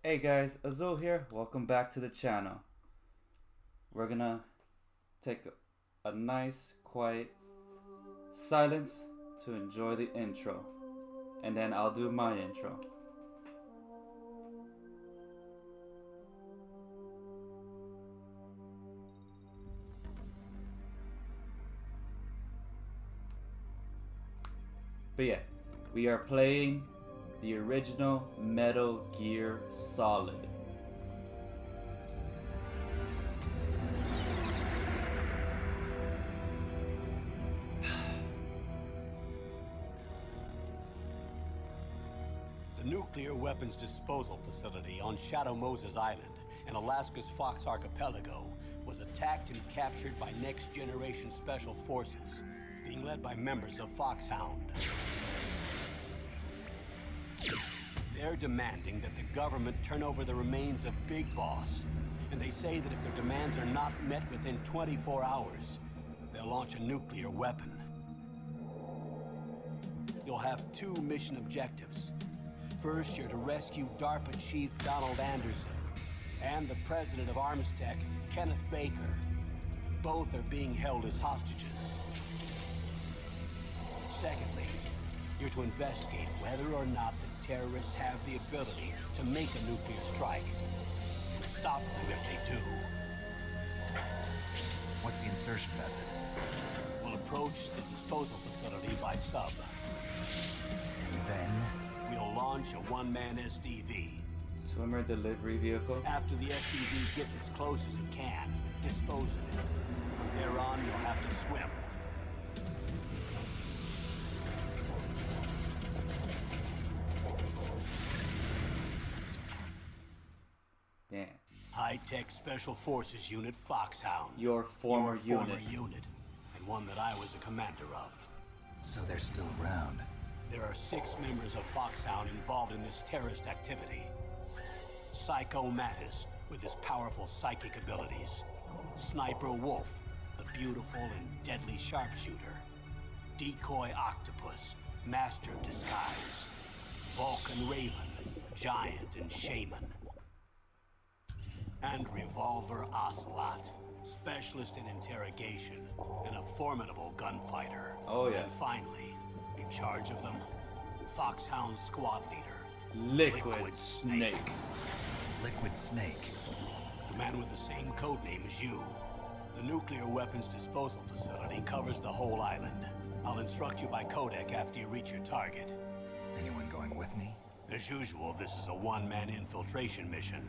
Hey guys, Azul here. Welcome back to the channel. We're gonna take a nice, quiet silence to enjoy the intro. And then I'll do my intro. But yeah, we are playing the original Metal Gear Solid. The nuclear weapons disposal facility on Shadow Moses Island in Alaska's Fox Archipelago was attacked and captured by Next Generation Special Forces, being led by members of Foxhound. They're demanding that the government turn over the remains of Big Boss, and they say that if their demands are not met within 24 hours, they'll launch a nuclear weapon. You'll have two mission objectives. First, you're to rescue DARPA Chief Donald Anderson and the president of Armstech, Kenneth Baker. Both are being held as hostages. Secondly, you're to investigate whether or not the terrorists have the ability to make a nuclear strike and stop them if they do. What's the insertion method? We'll approach the disposal facility by sub. And then? We'll launch a one-man SDV. Swimmer delivery vehicle. After the SDV gets as close as it can, dispose of it. From there on, you'll have to swim. Damn. High-tech Special Forces Unit Foxhound. Your former Your former unit. unit, and one that I was a commander of. So they're still around. There are 6 members of Foxhound involved in this terrorist activity. Psycho Mattis, with his powerful psychic abilities. Sniper Wolf, the beautiful and deadly sharpshooter. Decoy Octopus, master of disguise. Vulcan Raven, giant and shaman. And Revolver Ocelot, specialist in interrogation and a formidable gunfighter. Oh yeah. And finally, in charge of them, Foxhound's squad leader, Liquid Snake. Liquid Snake. the man with the same code name as you. The nuclear weapons disposal facility covers the whole island. I'll instruct you by codec after you reach your target. Anyone going with me? As usual, this is a one-man infiltration mission.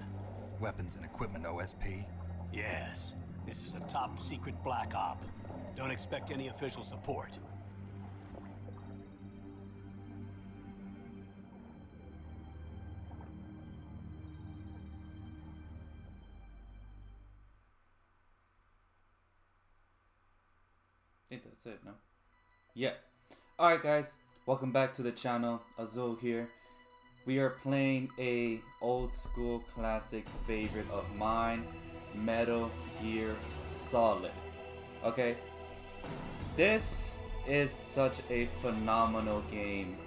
Weapons and equipment OSP? Yes, this is a top-secret black op. Don't expect any official support. I think that's it, no? Yeah. Alright guys, welcome back to the channel. Azul here. We are playing a old school classic favorite of mine, Metal Gear Solid. Okay? This is such a phenomenal game.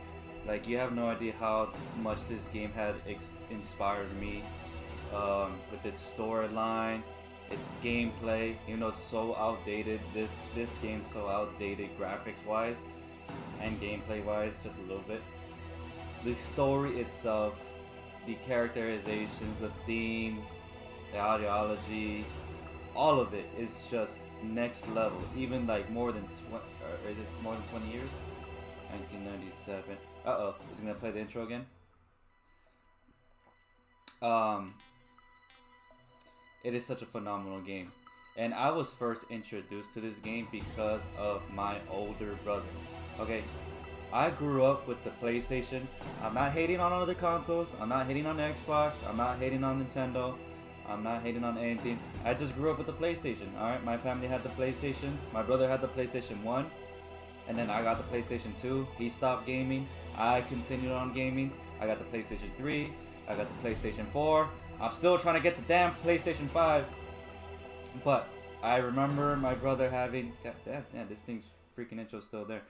Like, you have no idea how much this game had inspired me with its storyline, its gameplay. Even though it's so outdated, this game's so outdated graphics wise and gameplay wise, just a little bit. The story itself, the characterizations, the themes, the ideology, all of it is just next level. Even like more than 20, or is it more than 20 years? 1997. Uh-oh, is it gonna play the intro again? It is such a phenomenal game. And I was first introduced to this game because of my older brother. Okay, I grew up with the PlayStation. I'm not hating on other consoles. I'm not hating on Xbox. I'm not hating on Nintendo. I'm not hating on anything. I just grew up with the PlayStation. Alright, my family had the PlayStation. My brother had the PlayStation 1. And then I got the PlayStation 2. He stopped gaming. I continued on gaming. I got the PlayStation 3. I got the PlayStation 4. I'm still trying to get the damn PlayStation 5. But I remember my brother having... God damn, yeah, this thing's freaking intro's still there.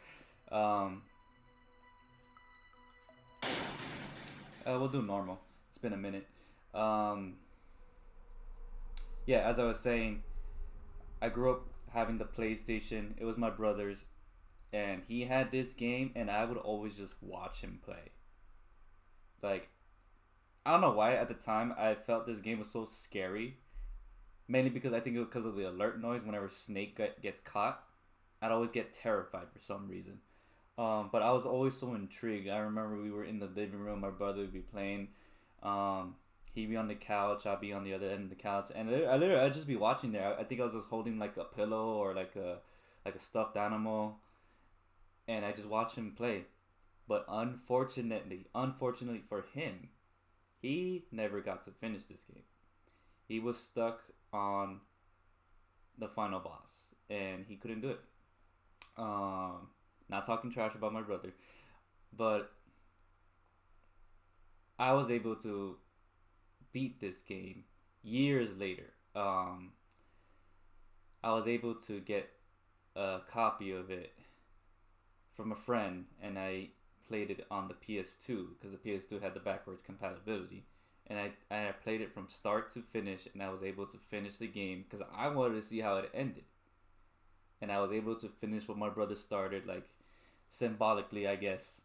We'll do normal. It's been a minute. Um, yeah, as I was saying, I grew up having the PlayStation. It was my brother's, and he had this game, and I would always just watch him play. Like, I don't know why at the time I felt this game was so scary. Mainly because I think it was because of the alert noise whenever Snake gets caught. I'd always get terrified for some reason. But I was always so intrigued. I remember we were in the living room. My brother would be playing. He'd be on the couch. I'd be on the other end of the couch, and I'd just be watching there. I think I was just holding like a pillow or like a stuffed animal, and I just watched him play. But unfortunately for him, he never got to finish this game. He was stuck on the final boss, and he couldn't do it. Not talking trash about my brother, but I was able to beat this game years later. I was able to get a copy of it from a friend, and I played it on the PS2 because the PS2 had the backwards compatibility. And I played it from start to finish, and I was able to finish the game because I wanted to see how it ended. And I was able to finish what my brother started, like symbolically, I guess.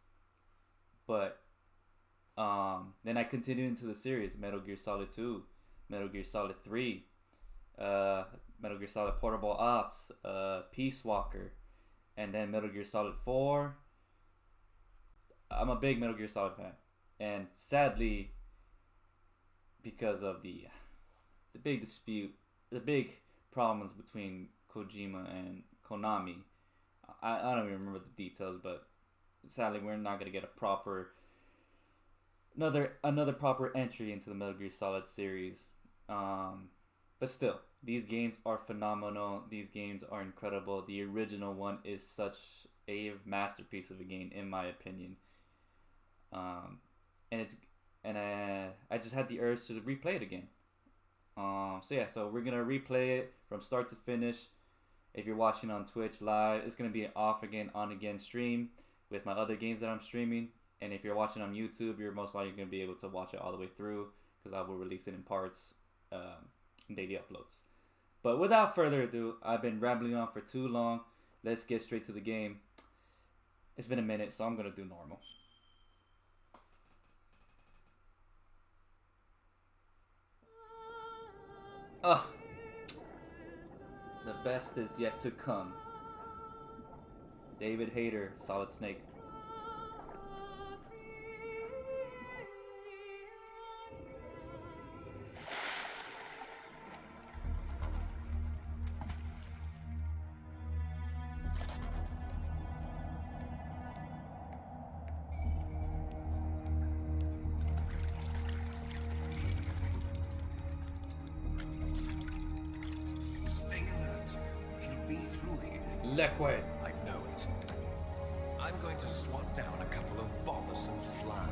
But then I continued into the series: Metal Gear Solid 2, Metal Gear Solid 3, Metal Gear Solid Portable Ops, Peace Walker, and then Metal Gear Solid 4. I'm a big Metal Gear Solid fan, and sadly, because of the big dispute, the big problems between Kojima and Konami, I don't even remember the details, but sadly we're not gonna get a proper another proper entry into the Metal Gear Solid series. But still, these games are phenomenal. These games are incredible. The original one is such a masterpiece of a game, in my opinion. And I just had the urge to replay it again. So we're gonna replay it from start to finish. If you're watching on Twitch live, it's gonna be an off again, on again stream with my other games that I'm streaming. And if you're watching on YouTube, you're most likely gonna be able to watch it all the way through because I will release it in parts, daily uploads. But without further ado, I've been rambling on for too long. Let's get straight to the game. It's been a minute, so I'm gonna do normal. Ugh. The best is yet to come. David Hayter, Solid Snake. Liquid. I know it. I'm going to swat down a couple of bothersome flies.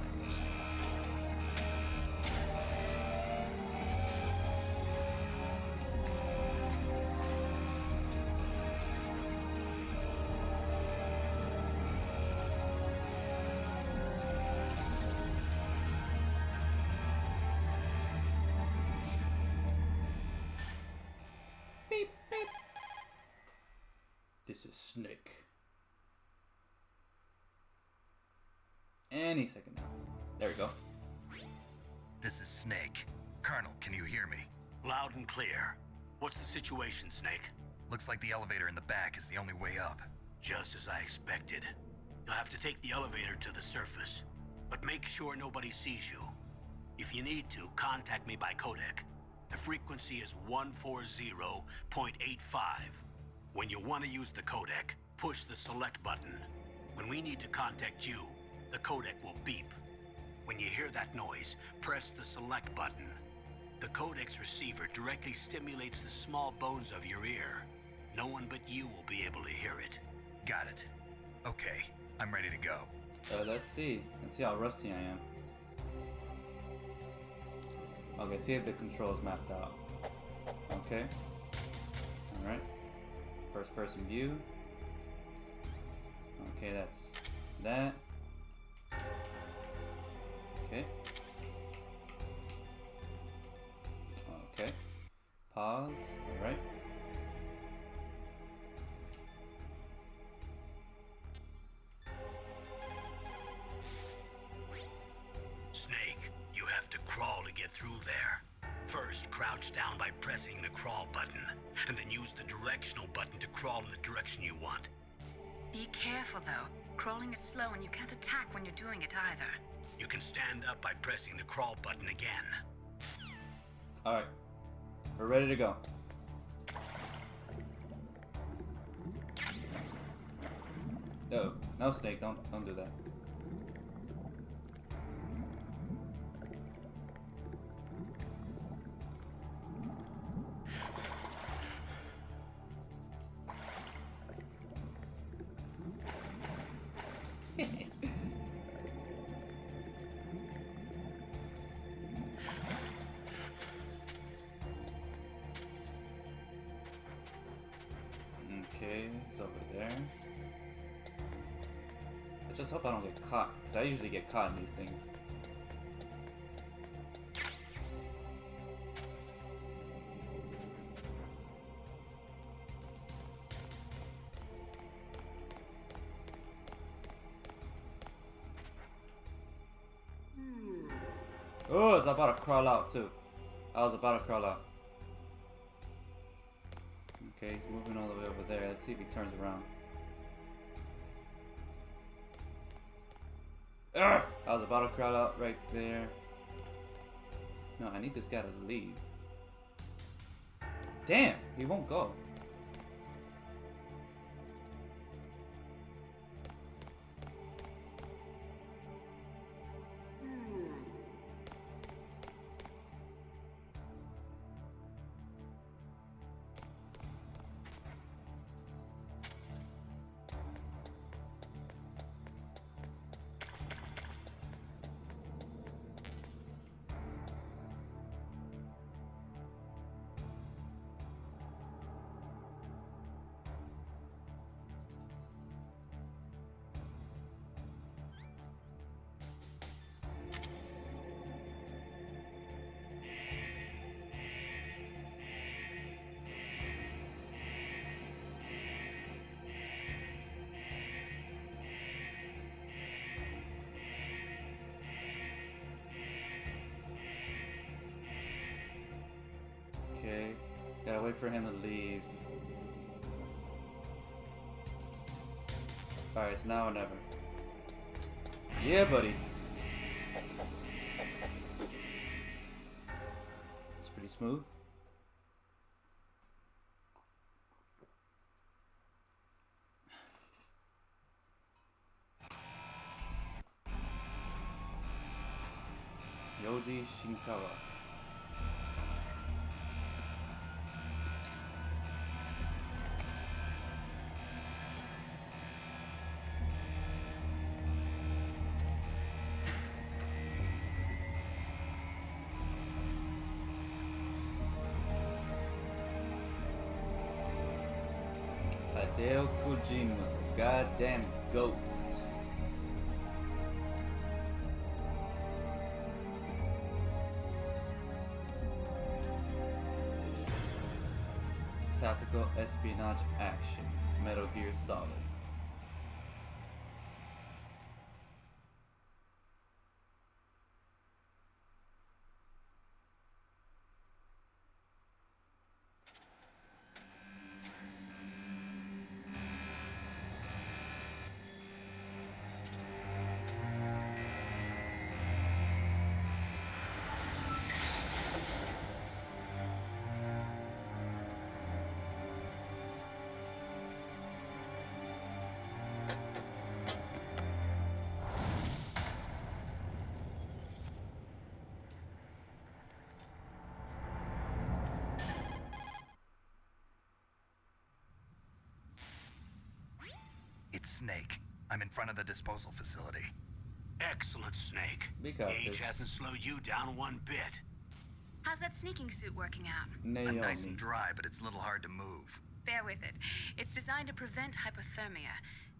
Beep, beep. This is Snake. Any second now. There we go. This is Snake. Colonel, can you hear me? Loud and clear. What's the situation, Snake? Looks like the elevator in the back is the only way up. Just as I expected. You'll have to take the elevator to the surface, but make sure nobody sees you. If you need to, contact me by codec. The frequency is 140.85. When you want to use the codec, push the select button. When we need to contact you, the codec will beep. When you hear that noise, press the select button. The codec's receiver directly stimulates the small bones of your ear. No one but you will be able to hear it. Got it. Okay, I'm ready to go. Let's see how rusty I am. Okay, see if the controls mapped out. Okay. Alright. First person view. Okay, that's that. Okay. pause. Alright. Snake, you have to crawl to get through there. First, crouch down by pressing the crawl button, and then use the directional button to crawl in the direction you want. Be careful, though. Crawling is slow and you can't attack when you're doing it either. You can stand up by pressing the crawl button again. Alright. We're ready to go. No, no, Snake, don't do that. Okay, it's over there. I just hope I don't get caught, because I usually get caught in these things. Oh, I was about to crawl out too. I was about to crawl out. Okay, he's moving all the way over there. Let's see if he turns around. Urgh! I was about to crawl out right there. No, I need this guy to leave. Damn, he won't go. Okay, gotta wait for him to leave. Alright, it's now or never. Yeah, buddy. It's pretty smooth. Yoji Shinkawa. Hideo Kojima, goddamn goat. Tactical espionage action, Metal Gear Solid. It's Snake. I'm in front of the disposal facility. Excellent, Snake. We got Age this. hasn't slowed you down one bit. How's that sneaking suit working out? I'm nice Naomi. and dry, but it's a little hard to move. Bear with it. It's designed to prevent hypothermia.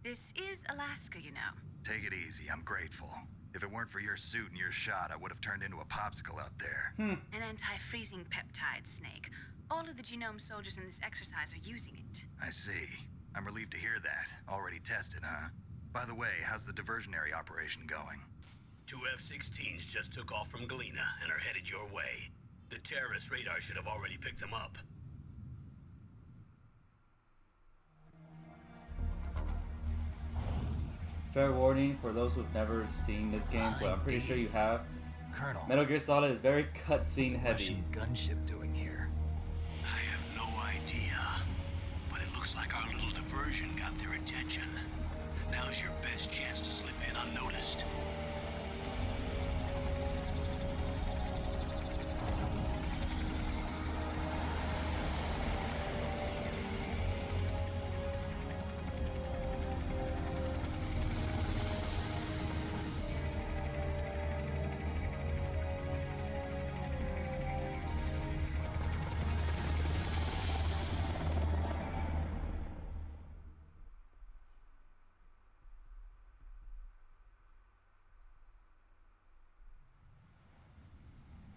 This is Alaska, you know. Take it easy, I'm grateful. If it weren't for your suit and your shot, I would have turned into a popsicle out there. An anti-freezing peptide, Snake. All of the genome soldiers in this exercise are using it. I see. I'm relieved to hear that. Already tested, huh? By the way, how's the diversionary operation going? 2 F-16s just took off from Galena and are headed your way. The terrorist radar should have already picked them up. Fair warning for those who've never seen this game, but I'm pretty sure you have. Colonel, Metal Gear Solid is very cutscene heavy. gunship doing here? I have no idea, but it looks like our little diversion got their attention. Now's your best chance to slip in unnoticed.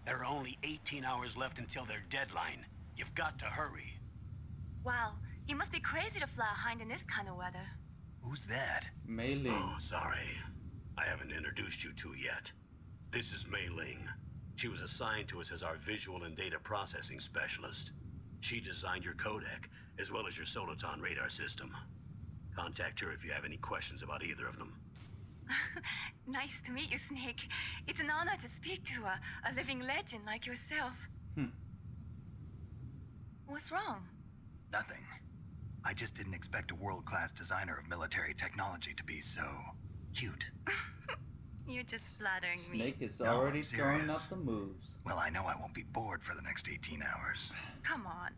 There are only 18 hours left until their deadline. You've got to hurry. Wow, you must be crazy to fly a hind in this kind of weather. Who's that? Mei Ling. Oh, sorry. I haven't introduced you to yet. This is Mei Ling. She was assigned to us as our visual and data processing specialist. She designed your codec, as well as your Soliton radar system. Contact her if you have any questions about either of them. Nice to meet you, Snake. It's an honor to speak to a living legend like yourself. What's wrong? Nothing. I just didn't expect a world-class designer of military technology to be so cute. You're just flattering me. Snake is No, already I'm throwing serious. up the moves. Well, I know I won't be bored for the next 18 hours. Come on.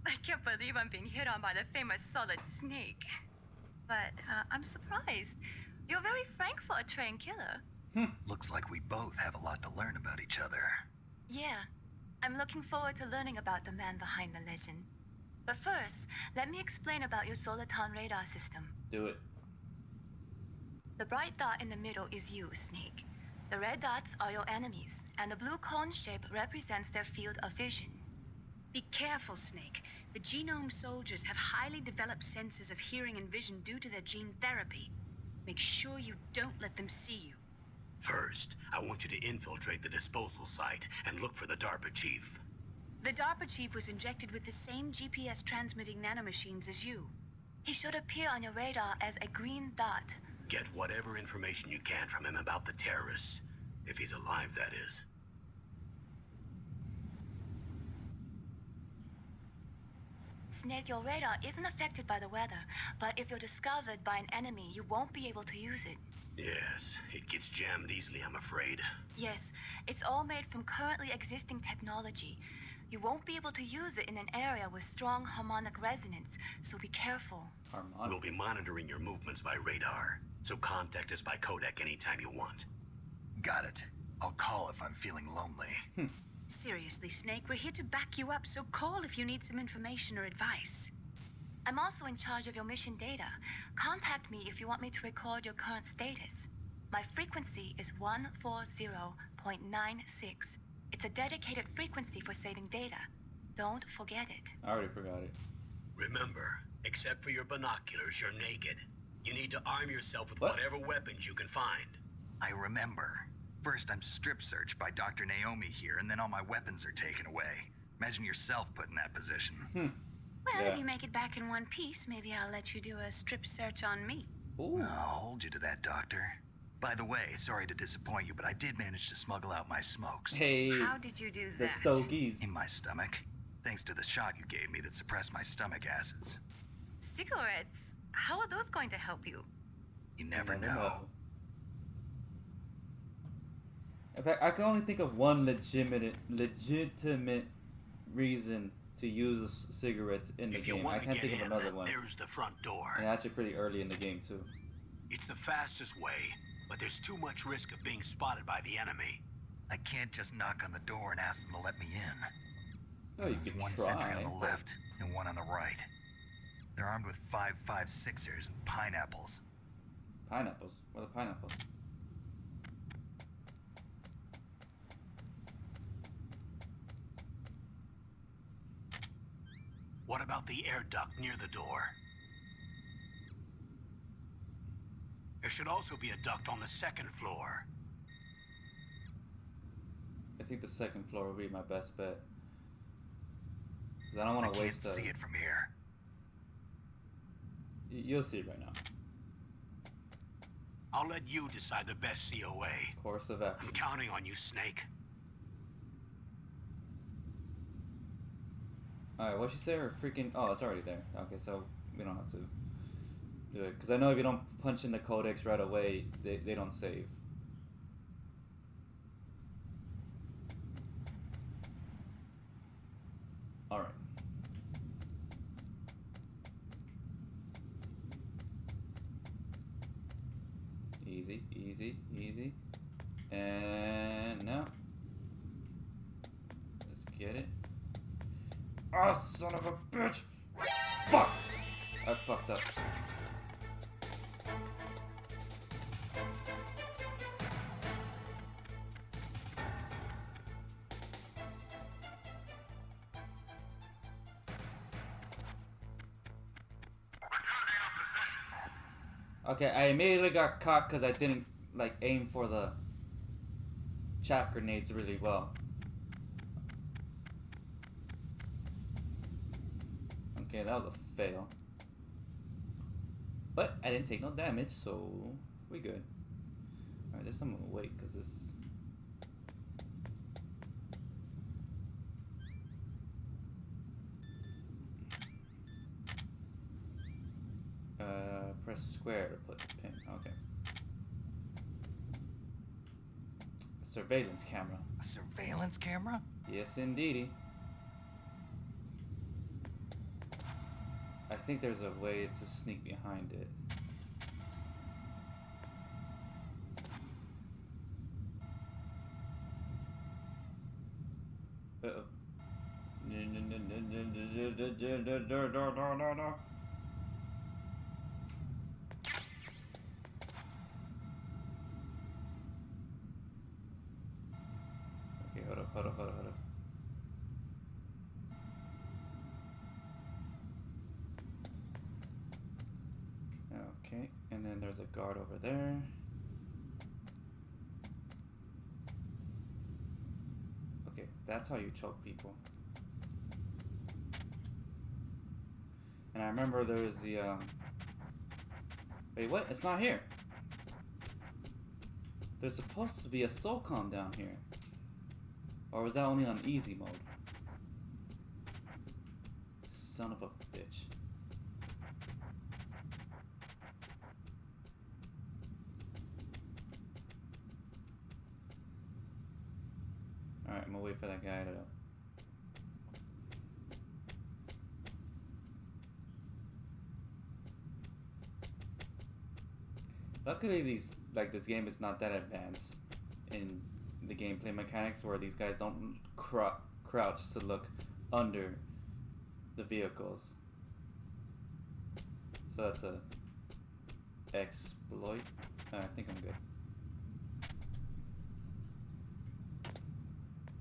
I can't believe I'm being hit on by the famous Solid Snake. But I'm surprised. You're very frank for a trained killer. Looks like we both have a lot to learn about each other. Yeah, I'm looking forward to learning about the man behind the legend. But first, let me explain about your Soliton radar system. Do it. The bright dot in the middle is you, Snake. The red dots are your enemies, and the blue cone shape represents their field of vision. Be careful, Snake. The genome soldiers have highly developed senses of hearing and vision due to their gene therapy. Make sure you don't let them see you. First, I want you to infiltrate the disposal site and look for the DARPA chief. The DARPA chief was injected with the same GPS transmitting nanomachines as you. He should appear on your radar as a green dot. Get whatever information you can from him about the terrorists. If he's alive, that is. Snake, your radar isn't affected by the weather, but if you're discovered by an enemy, you won't be able to use it. Yes, it gets jammed easily, I'm afraid. Yes, it's all made from currently existing technology. You won't be able to use it in an area with strong harmonic resonance, so be careful. Harmonic. We'll be monitoring your movements by radar, so contact us by codec anytime you want. Got it. I'll call if I'm feeling lonely. Seriously, Snake, we're here to back you up, so call if you need some information or advice. I'm also in charge of your mission data. Contact me if you want me to record your current status. My frequency is 140.96. It's a dedicated frequency for saving data. Don't forget it. I already forgot it. Remember, except for your binoculars, you're naked. You need to arm yourself with What? whatever weapons you can find. I remember. First, I'm strip searched by Dr. Naomi here, and then all my weapons are taken away. Imagine yourself put in that position. Well, Yeah. if you make it back in one piece, maybe I'll let you do a strip search on me. Ooh. I'll hold you to that, Doctor. By the way, sorry to disappoint you, but I did manage to smuggle out my smokes. Hey, How did you do the that? Stogies. In my stomach. Thanks to the shot you gave me that suppressed my stomach acids. Cigarettes? How are those going to help you? You never Never know. In fact, I can only think of one legitimate reason to use cigarettes in the If you game. I want to can't get think of in, another one. there's the front door. And actually pretty early in the game too. It's the fastest way, but there's too much risk of being spotted by the enemy. I can't just knock on the door and ask them to let me in. Oh, you There's can one try. sentry on the but- left and one on the right. They're armed with 5.56ers and pineapples. Pineapples. What are the pineapples? What about the air duct near the door? There should also be a duct on the second floor. I think the second floor would be my best bet. 'Cause I don't want to waste see it from here. You'll see it right now. I'll let you decide the best COA. Course of action. I'm counting on you, Snake. Alright, what'd she say? Her freaking... Oh, it's already there. Okay, so we don't have to do it. Because I know if you don't punch in the codex right away, they don't save. Alright. Easy, easy, easy. And now. Let's get it. Ah, son of a bitch! Fuck! I fucked up. Okay, I immediately got caught because I didn't like aim for the chaff grenades really well. Okay, that was a fail. But I didn't take no damage, so we good. Alright, this I'm gonna wait because this... press square to put the pin. Okay. Surveillance camera. A surveillance camera? Yes, indeedy. I think there's a way to sneak behind it. Uh-oh. No. Okay, hold up. Okay, and then there's a guard over there. Okay, that's how you choke people. And I remember there was the, wait, what? It's not here. There's supposed to be a SOCOM down here. Or was that only on easy mode? Son of a bitch. Alright, I'm gonna wait for that guy to... Luckily this game is not that advanced in the gameplay mechanics where these guys don't crouch to look under the vehicles. So that's a exploit. I think I'm good.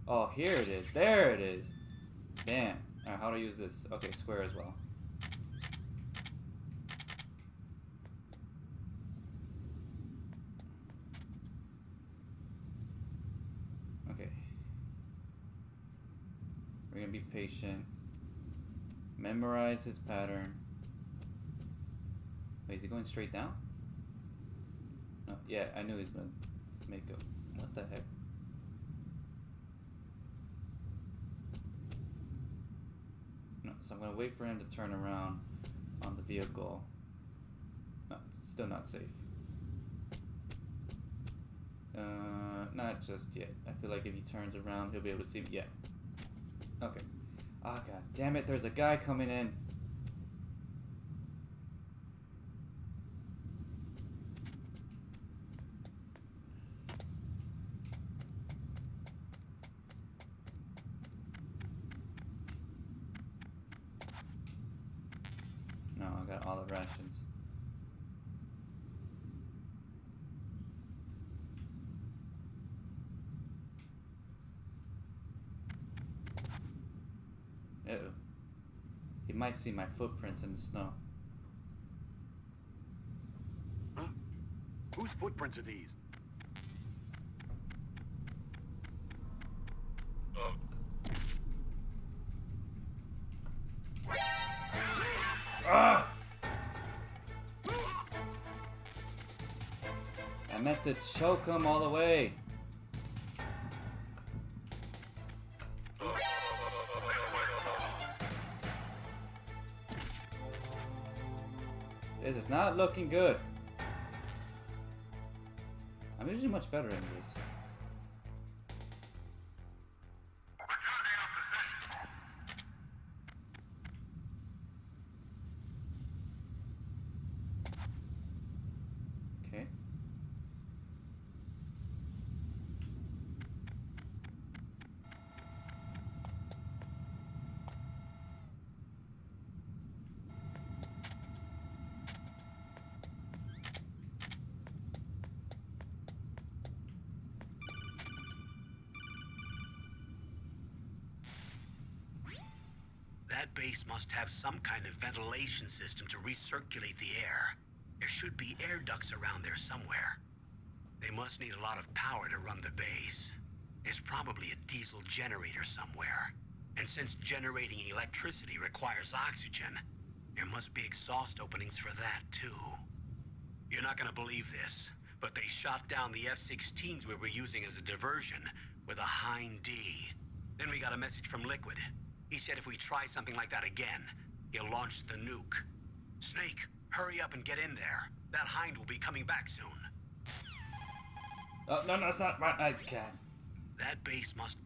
Oh, here it is. There it is. Damn. Alright, how do I use this? Okay, square as well. Okay. We're gonna be patient. Memorize his pattern. Wait, is he going straight down? No, yeah, I knew he was gonna make a... What the heck? No, so I'm gonna wait for him to turn around on the vehicle. No, it's still not safe. Not just yet. I feel like if he turns around, he'll be able to see me. Yeah. Okay. Oh, god damn it, there's a guy coming in. No, I got all the rations. might see my footprints in the snow. Huh? Whose footprints are these? Ah! I meant to choke him all the way. This is not looking good. I'm usually much better in this. Okay. That base must have some kind of ventilation system to recirculate the air. There should be air ducts around there somewhere. They must need a lot of power to run the base. There's probably a diesel generator somewhere. And since generating electricity requires oxygen, there must be exhaust openings for that too. You're not gonna believe this, but they shot down the F-16s we were using as a diversion with a Hind D. Then we got a message from Liquid. He said if we try something like that again, he'll launch the nuke. Snake, hurry up and get in there. That Hind will be coming back soon. Oh, no, that's not right. I can't. That base must...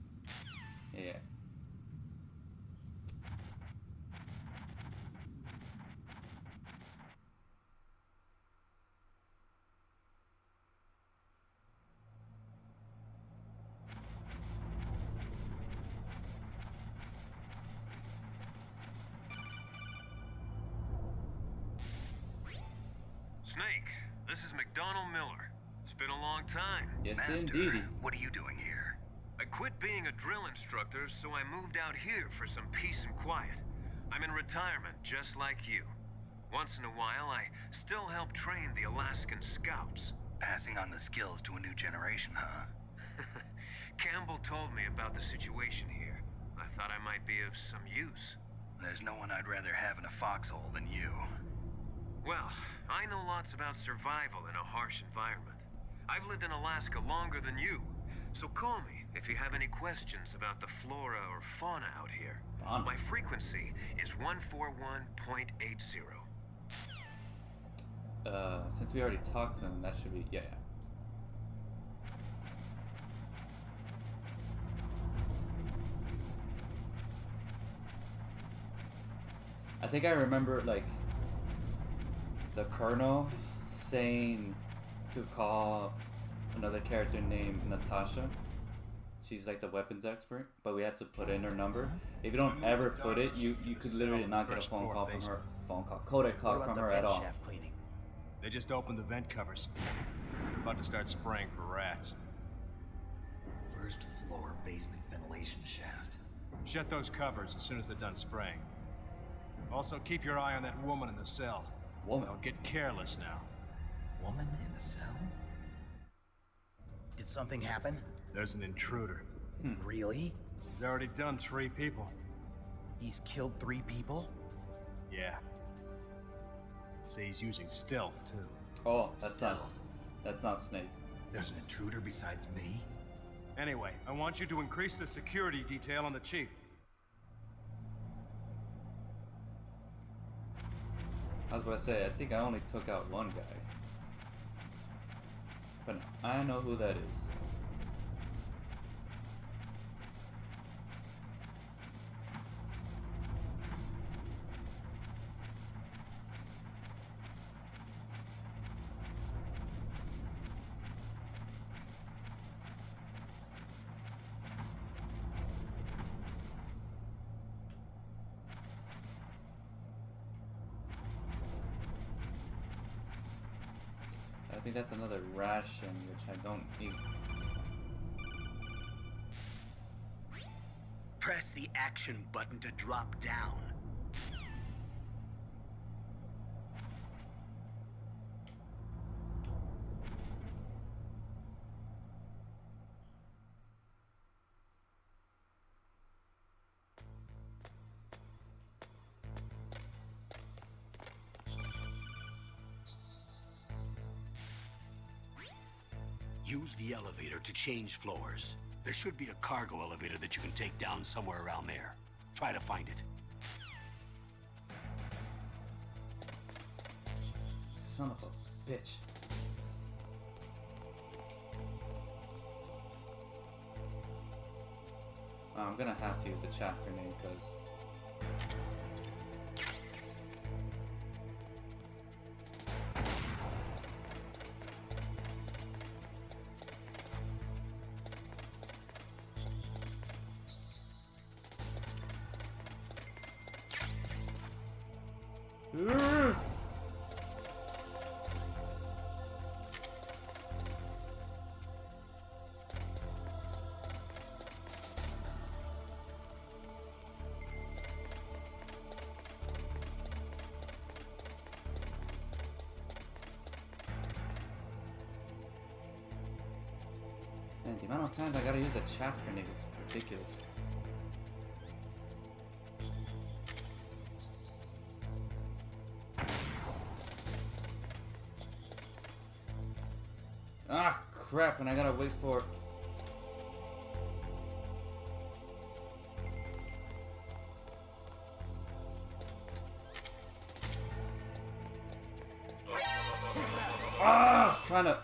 Yeah. Snake, this is McDonald Miller. It's been a long time. Yes, Master, indeedy. what are you doing here? I quit being a drill instructor, so I moved out here for some peace and quiet. I'm in retirement, just like you. Once in a while, I still help train the Alaskan Scouts. Passing on the skills to a new generation, huh? Campbell told me about the situation here. I thought I might be of some use. There's no one I'd rather have in a foxhole than you. Well, I know lots about survival in a harsh environment. I've lived in Alaska longer than you, so call me if you have any questions about the flora or fauna out here. Fauna. My frequency is 141.80. Since we already talked to him, that should be, yeah. I think I remember, like, the Colonel saying to call another character named Natasha. She's like the weapons expert, but we had to put in her number. If you don't ever put it, you could literally not get a phone call from her. Codec call from her at all. Cleaning? They just opened the vent covers. They're about to start spraying for rats. First floor basement ventilation shaft. Shut those covers as soon as they're done spraying. Also, keep your eye on that woman in the cell. Woman? Don't get careless now. Woman in the cell? Did something happen? There's an intruder. Really? He's already done 3 people. He's killed 3 people? Yeah. Say he's using stealth, too. Oh, that's Stealth. not Snake. There's an intruder besides me? Anyway, I want you to increase the security detail on the chief. I was about to say, I think I only took out one guy. But no, I know who that is. I think that's another ration, which I don't need. Press the action button to drop down. Use the elevator to change floors. There should be a cargo elevator that you can take down somewhere around there. Try to find it. Son of a bitch. I'm gonna have to use the chaff grenade because man, the amount of times I gotta use the chaff grenade is ridiculous. Ah, crap, and I gotta wait for... Ah, I was trying to...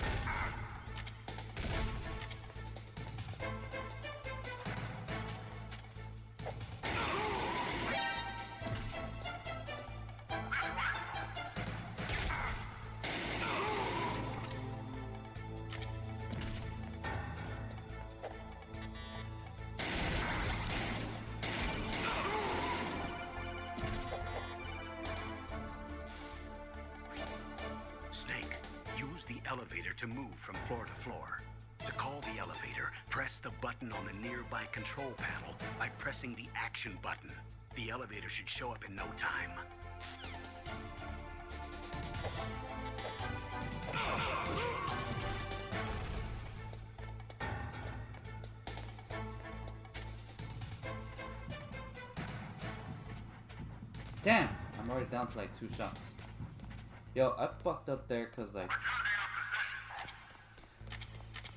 Snake, use the elevator to move from floor to floor. To call the elevator, press the button on the nearby control panel by pressing the action button. The elevator should show up in no time. Damn! I'm already down to like 2 shots. Yo, I fucked up there because like...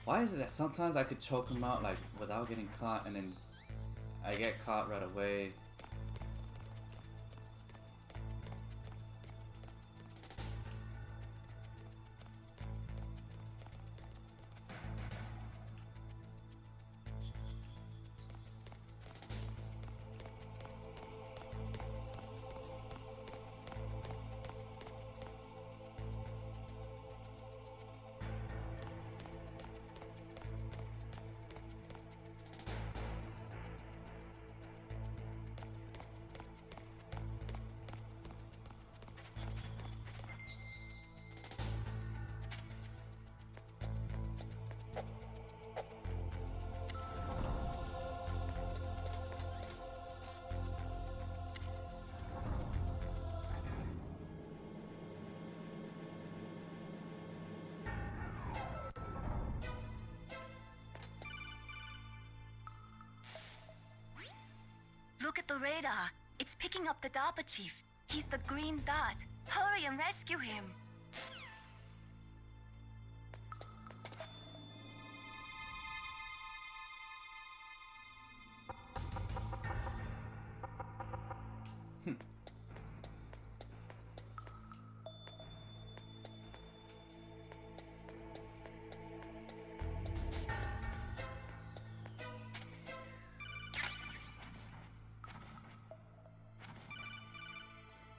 Why is it that sometimes I could choke him out like without getting caught and then I get caught right away? Look at the radar. It's picking up the DARPA chief. He's the green dot. Hurry and rescue him.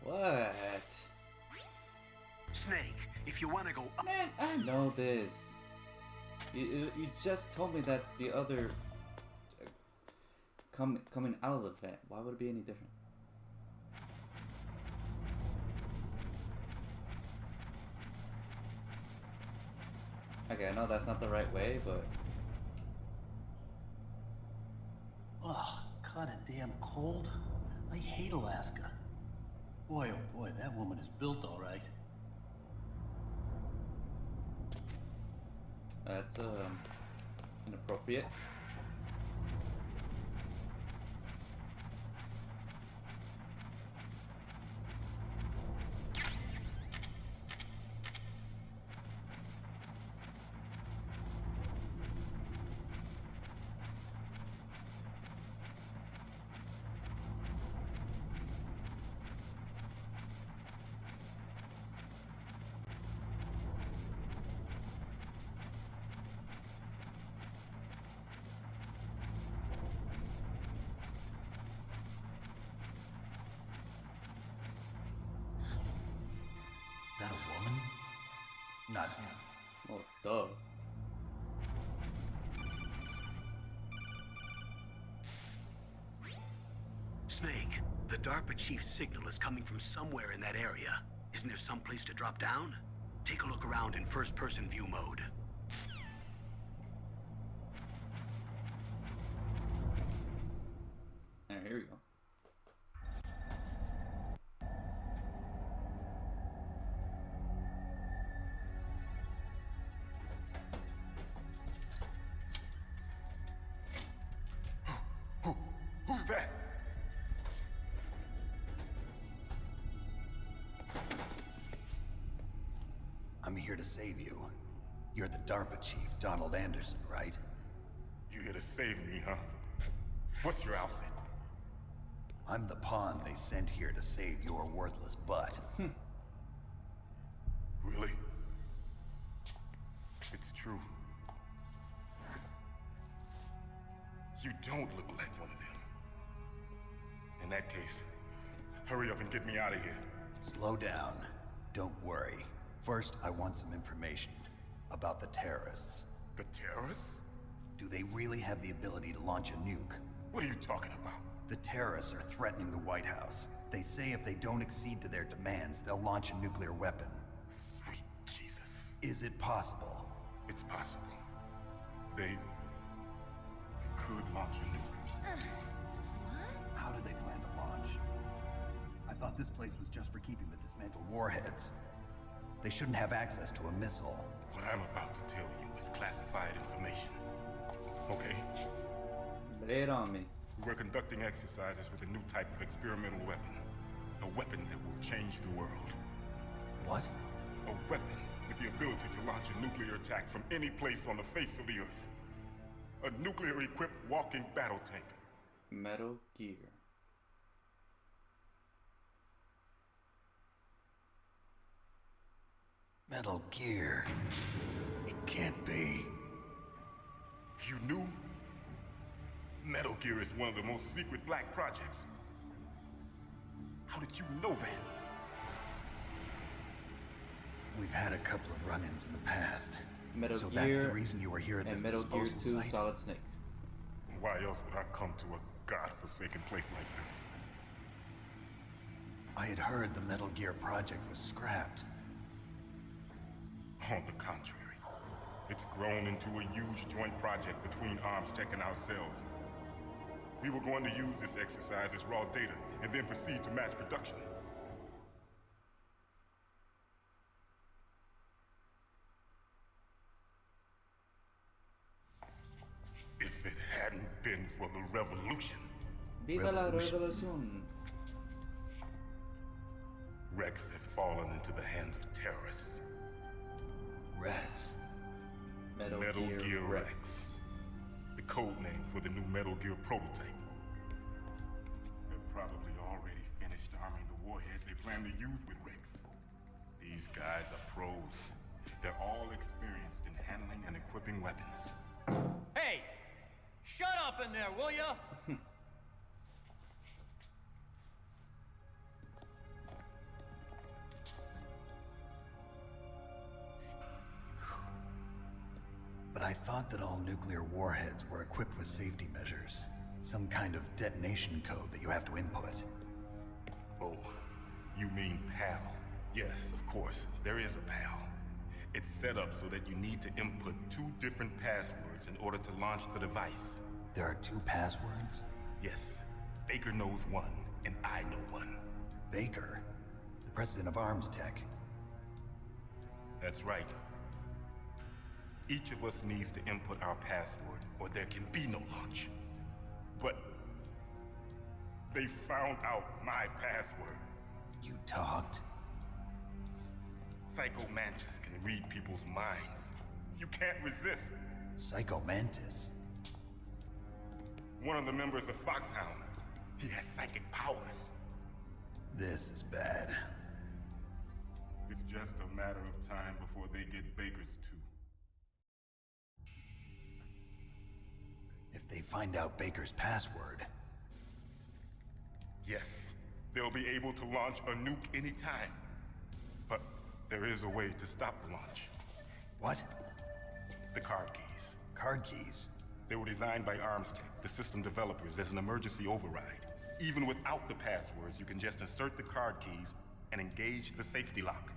What? Snake, if you want to go up... Man, I know this. You just told me that the other... coming out of the vent. Why would it be any different? Okay, I know that's not the right way, but... Oh, kinda damn cold. I hate Alaska. Boy, oh boy, that woman is built all right. That's inappropriate. not him. Oh, duh. Snake, the DARPA chief's signal is coming from somewhere in that area. Isn't there some place to drop down? Take a look around in first-person view mode. Alright, here we go. Who's that? I'm here to save you. You're the DARPA chief, Donald Anderson, right? You here to save me, huh? What's your outfit? I'm the pawn they sent here to save your worthless butt. Really? It's true. You don't look like one of them. In that case, hurry up and get me out of here. Slow down. Don't worry. First, I want some information about the terrorists. The terrorists? Do they really have the ability to launch a nuke? What are you talking about? The terrorists are threatening the White House. They say if they don't accede to their demands, they'll launch a nuclear weapon. Sweet Jesus. Is it possible? It's possible. They could launch a nuke. How do they plan to launch? I thought this place was just for keeping the dismantled warheads. They shouldn't have access to a missile. What I'm about to tell you is classified information. Okay? Lay it on me. We're conducting exercises with a new type of experimental weapon. A weapon that will change the world. What? A weapon with the ability to launch a nuclear attack from any place on the face of the Earth. A nuclear-equipped walking battle tank. Metal Gear. Metal Gear. It can't be. You knew? Metal Gear is one of the most secret black projects. How did you know that? We've had a couple of run-ins in the past. Metal so Gear that's the reason you were here at this and Metal Gear disposal 2 site? Solid Snake. Why else would I come to a godforsaken place like this? I had heard the Metal Gear project was scrapped. On the contrary, it's grown into a huge joint project between ArmsTech and ourselves. We were going to use this exercise as raw data and then proceed to mass production. If it hadn't been for the revolution. Viva la revolución. Rex has fallen into the hands of terrorists. Rex. Metal Gear Rex. The code name for the new Metal Gear prototype. They're probably already finished arming the warhead they plan to use with Rex. These guys are pros. They're all experienced in handling and equipping weapons. Hey! Shut up in there, will ya? But I thought that all nuclear warheads were equipped with safety measures. Some kind of detonation code that you have to input. Oh, you mean PAL? Yes, of course, there is a PAL. It's set up so that you need to input 2 different passwords in order to launch the device. There are 2 passwords? Yes. Baker knows one, and I know one. Baker? The president of ArmsTech? That's right. Each of us needs to input our password, or there can be no launch. But they found out my password. You talked? Psycho Mantis can read people's minds. You can't resist. Psycho Mantis? One of the members of Foxhound. He has psychic powers. This is bad. It's just a matter of time before they get Baker's too. If they find out Baker's password... Yes, they'll be able to launch a nuke anytime. But there is a way to stop the launch. What? The card keys. Card keys? They were designed by Armstech, the system developers, as an emergency override. Even without the passwords, you can just insert the card keys and engage the safety lock.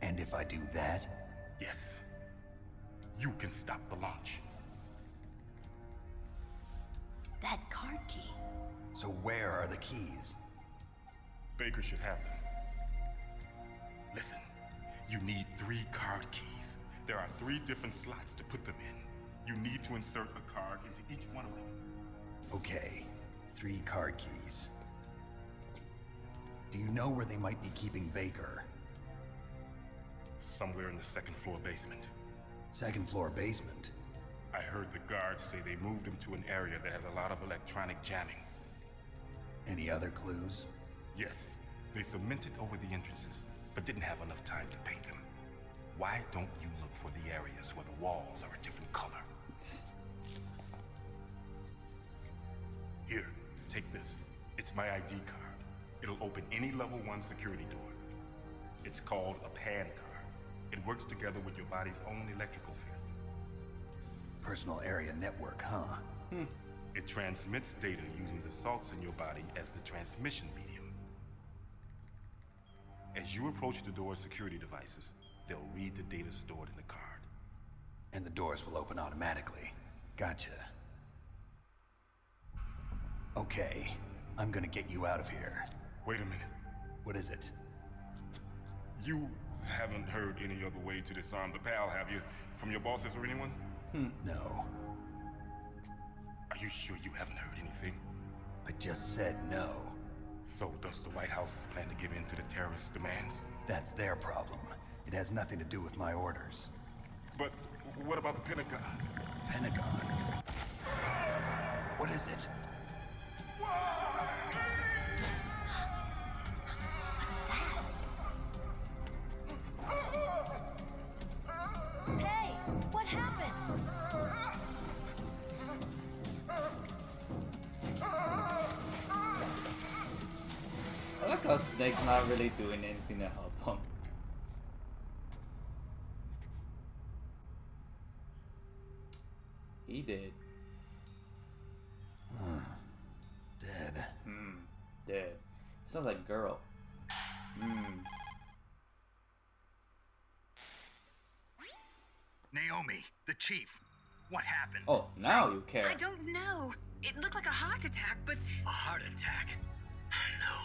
And if I do that? Yes. You can stop the launch. That card key. So where are the keys? Baker should have them. Listen, you need 3 card keys. There are 3 different slots to put them in. You need to insert a card into each one of them. Okay, 3 card keys. Do you know where they might be keeping Baker? Somewhere in the 2nd floor basement. 2nd floor basement? I heard the guards say they moved him to an area that has a lot of electronic jamming. Any other clues? Yes, they cemented over the entrances, but didn't have enough time to paint them. Why don't you look for the areas where the walls are a different color? Here, take this. It's my ID card. It'll open any level 1 security door. It's called a PAN card. It works together with your body's own electrical field. Personal area network, huh? It transmits data using the salts in your body as the transmission medium. As you approach the door's security devices, they'll read the data stored in the card. And the doors will open automatically. Gotcha. Okay, I'm gonna get you out of here. Wait a minute. What is it? You haven't heard any other way to disarm the PAL, have you? From your bosses or anyone? No. Are you sure you haven't heard anything? I just said no. So does the White House plan to give in to the terrorists' demands? That's their problem. It has nothing to do with my orders. But what about the Pentagon? Pentagon? What is it? Hey, what happened? I like how Snake's not really doing anything to help him. He did. Dead. Dead. Sounds like girl. Naomi, the chief. What happened? Oh, now you care. I don't know. It looked like a heart attack, but... A heart attack? No.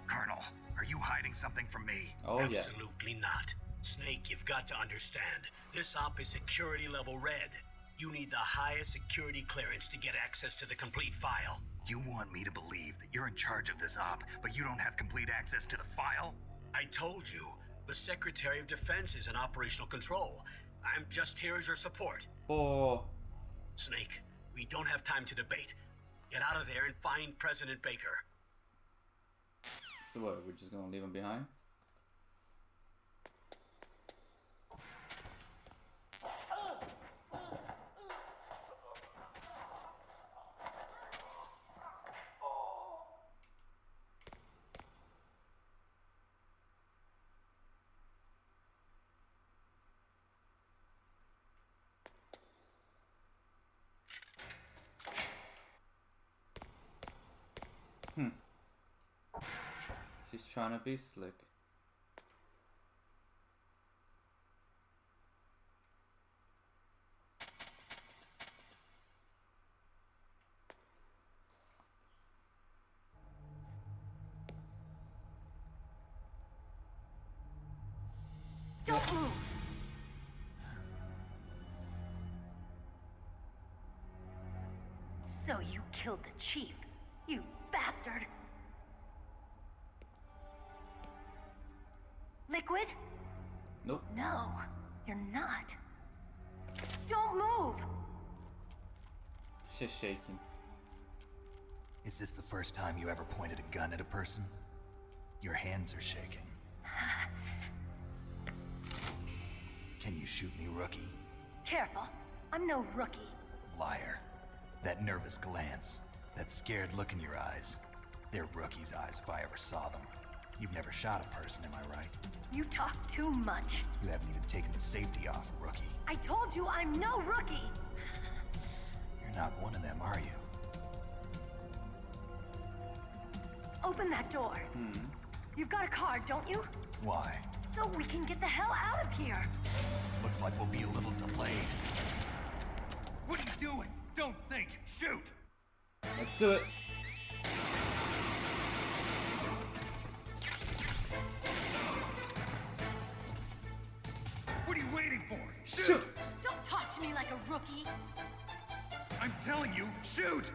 Colonel, are you hiding something from me? Oh, yeah. Absolutely not. Snake, you've got to understand. This op is security level red. You need the highest security clearance to get access to the complete file. You want me to believe that you're in charge of this op, but you don't have complete access to the file? I told you, the Secretary of Defense is in operational control. I'm just here as your support. Oh. Snake, we don't have time to debate. Get out of there and find President Baker. So what, we're just gonna leave him behind? She's trying to be slick. Don't move! So you killed the chief, you bastard! Liquid? Nope. No, you're not. Don't move! She's shaking. Is this the first time you ever pointed a gun at a person? Your hands are shaking. Can you shoot me, rookie? Careful, I'm no rookie. Liar. That nervous glance, that scared look in your eyes. They're rookie's eyes if I ever saw them. You've never shot a person, am I right? You talk too much. You haven't even taken the safety off, rookie. I told you I'm no rookie! You're not one of them, are you? Open that door. You've got a card, don't you? Why? So we can get the hell out of here. Looks like we'll be a little delayed. What are you doing? Don't think. Shoot! Let's do it. What are you waiting for? Shoot! Don't talk to me like a rookie. I'm telling you, shoot!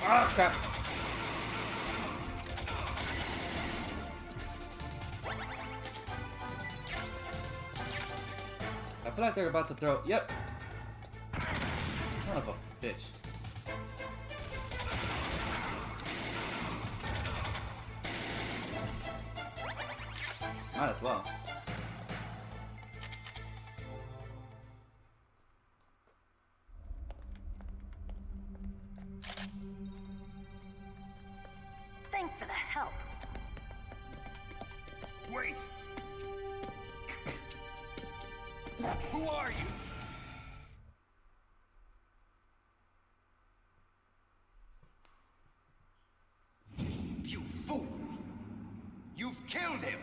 Ah, crap. I feel like they're about to throw. Yep. Son of a bitch. Might as well. Thanks for the help. Wait! Who are you? You fool! You've killed him!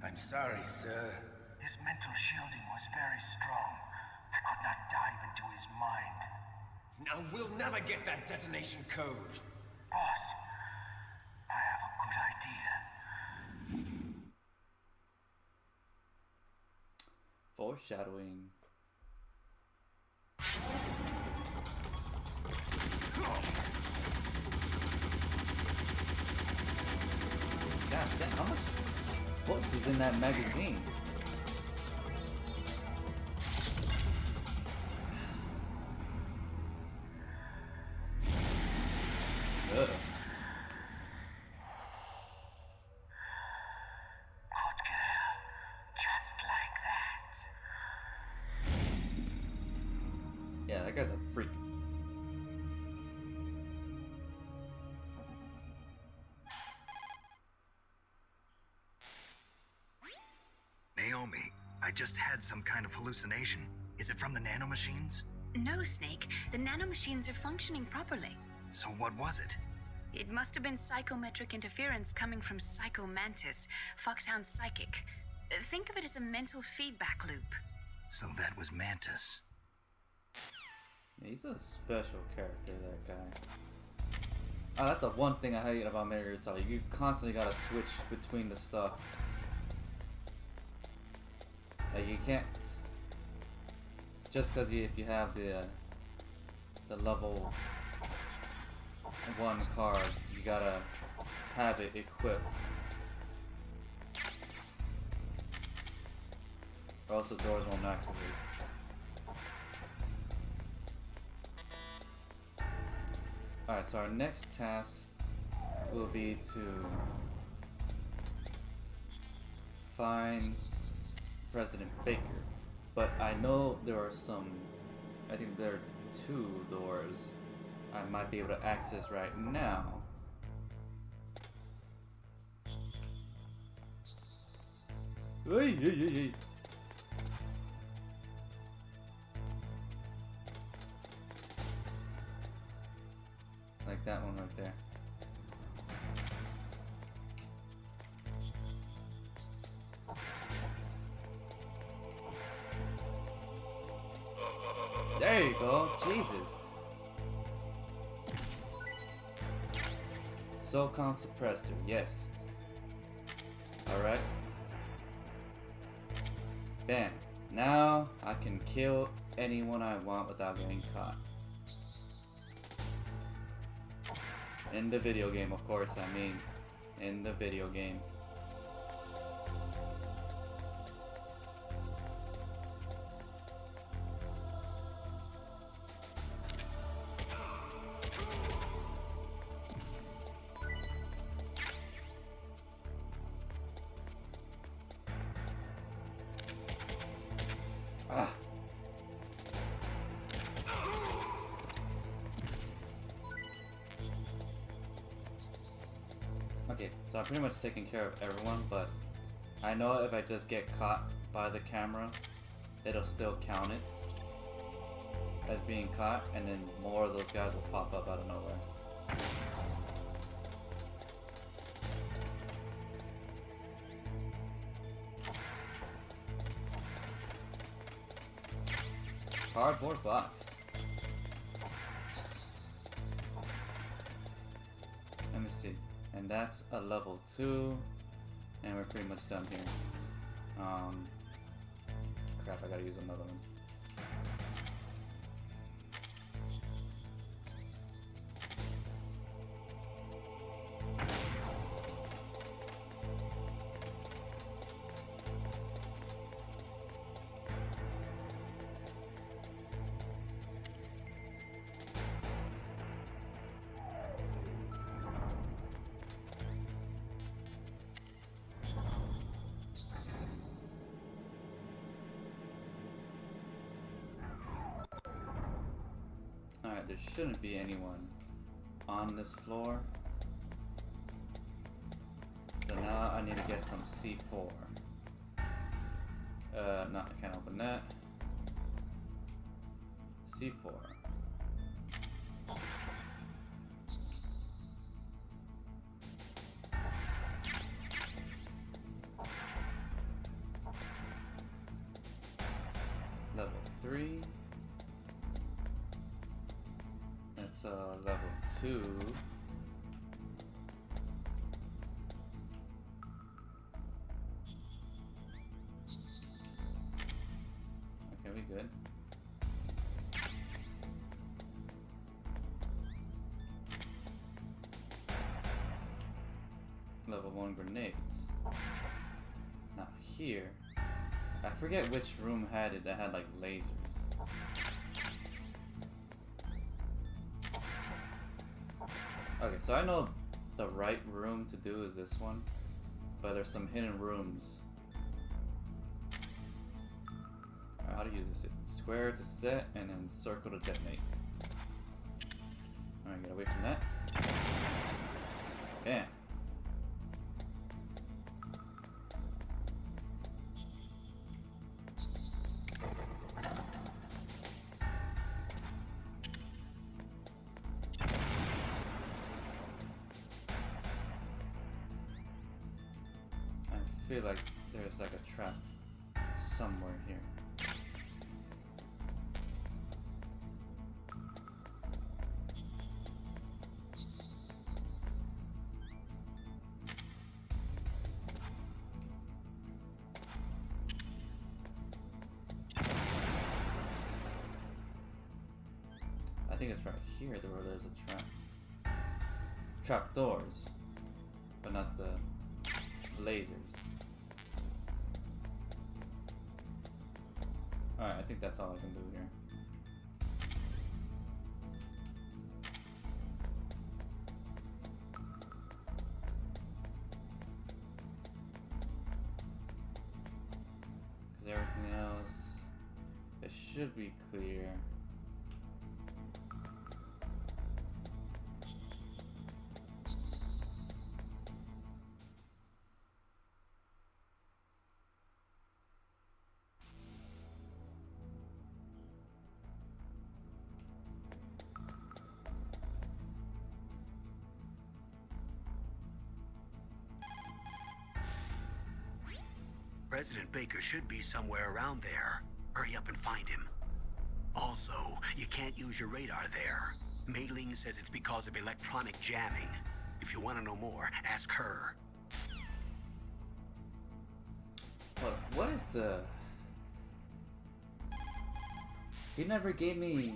I'm sorry, sir. His mental shielding was very strong. I could not dive into his mind. Now we'll never get that detonation code. Boss, I have a good idea. Foreshadowing. God damn, how much books is in that magazine? Ugh. Good girl. Just like that. Yeah, that guy's a freak. Naomi, I just had some kind of hallucination. Is it from the nanomachines? No, Snake. The nanomachines are functioning properly. So what was it? It must have been psychometric interference coming from Psycho Mantis, Foxhound's psychic. Think of it as a mental feedback loop. So that was Mantis. Yeah, he's a special character, that guy. Oh, that's the one thing I hate about Metal Gear Solid. You constantly gotta switch between the stuff. Like you can't just because if you have the level 1 card, you gotta have it equipped, or else the doors won't activate. Alright, so our next task will be to find President Baker, but I know there are some, I think there are 2 doors I might be able to access right now. Hey, hey, hey, hey. Like that one right there. There you go, Jesus. SOCOM suppressor, yes. Alright. Bam. Now I can kill anyone I want without getting caught. In the video game, of course, I mean. In the video game. Okay, so I'm pretty much taking care of everyone, but I know if I just get caught by the camera, it'll still count it as being caught, and then more of those guys will pop up out of nowhere. Cardboard box. Let me see. And that's a level 2. And we're pretty much done here. Crap, I gotta use another one. Alright, there shouldn't be anyone on this floor. So now I need to get some C4. No, I can't open that. C4. Level 3. That's level 2. Okay, we good. Level 1 grenades. Now here, I forget which room had it that had like lasers. Okay, so I know the right room to do is this one, but there's some hidden rooms. Alright, how to use this? Square to set, and then circle to detonate. Alright, get away from that. Bam. I feel like there's like a trap somewhere here. I think it's right here where there's a trap. Trap doors, but not the lasers. Alright, I think that's all I can do here. Because everything else, it should be clear. President Baker should be somewhere around there. Hurry up and find him. Also, you can't use your radar there. Mei-Ling says it's because of electronic jamming. If you want to know more, ask her. What is the... He never gave me...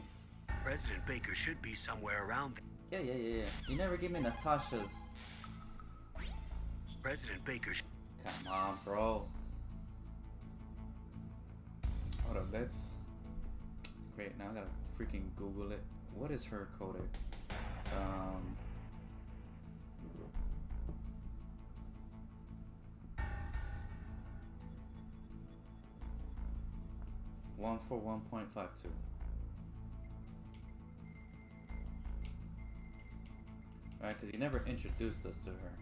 President Baker should be somewhere around there. Yeah. He never gave me Natasha's... President Baker... Come on, bro. Hold up, let's... Great, now I gotta freaking Google it. What is her codec? 141.52. Alright, because he never introduced us to her.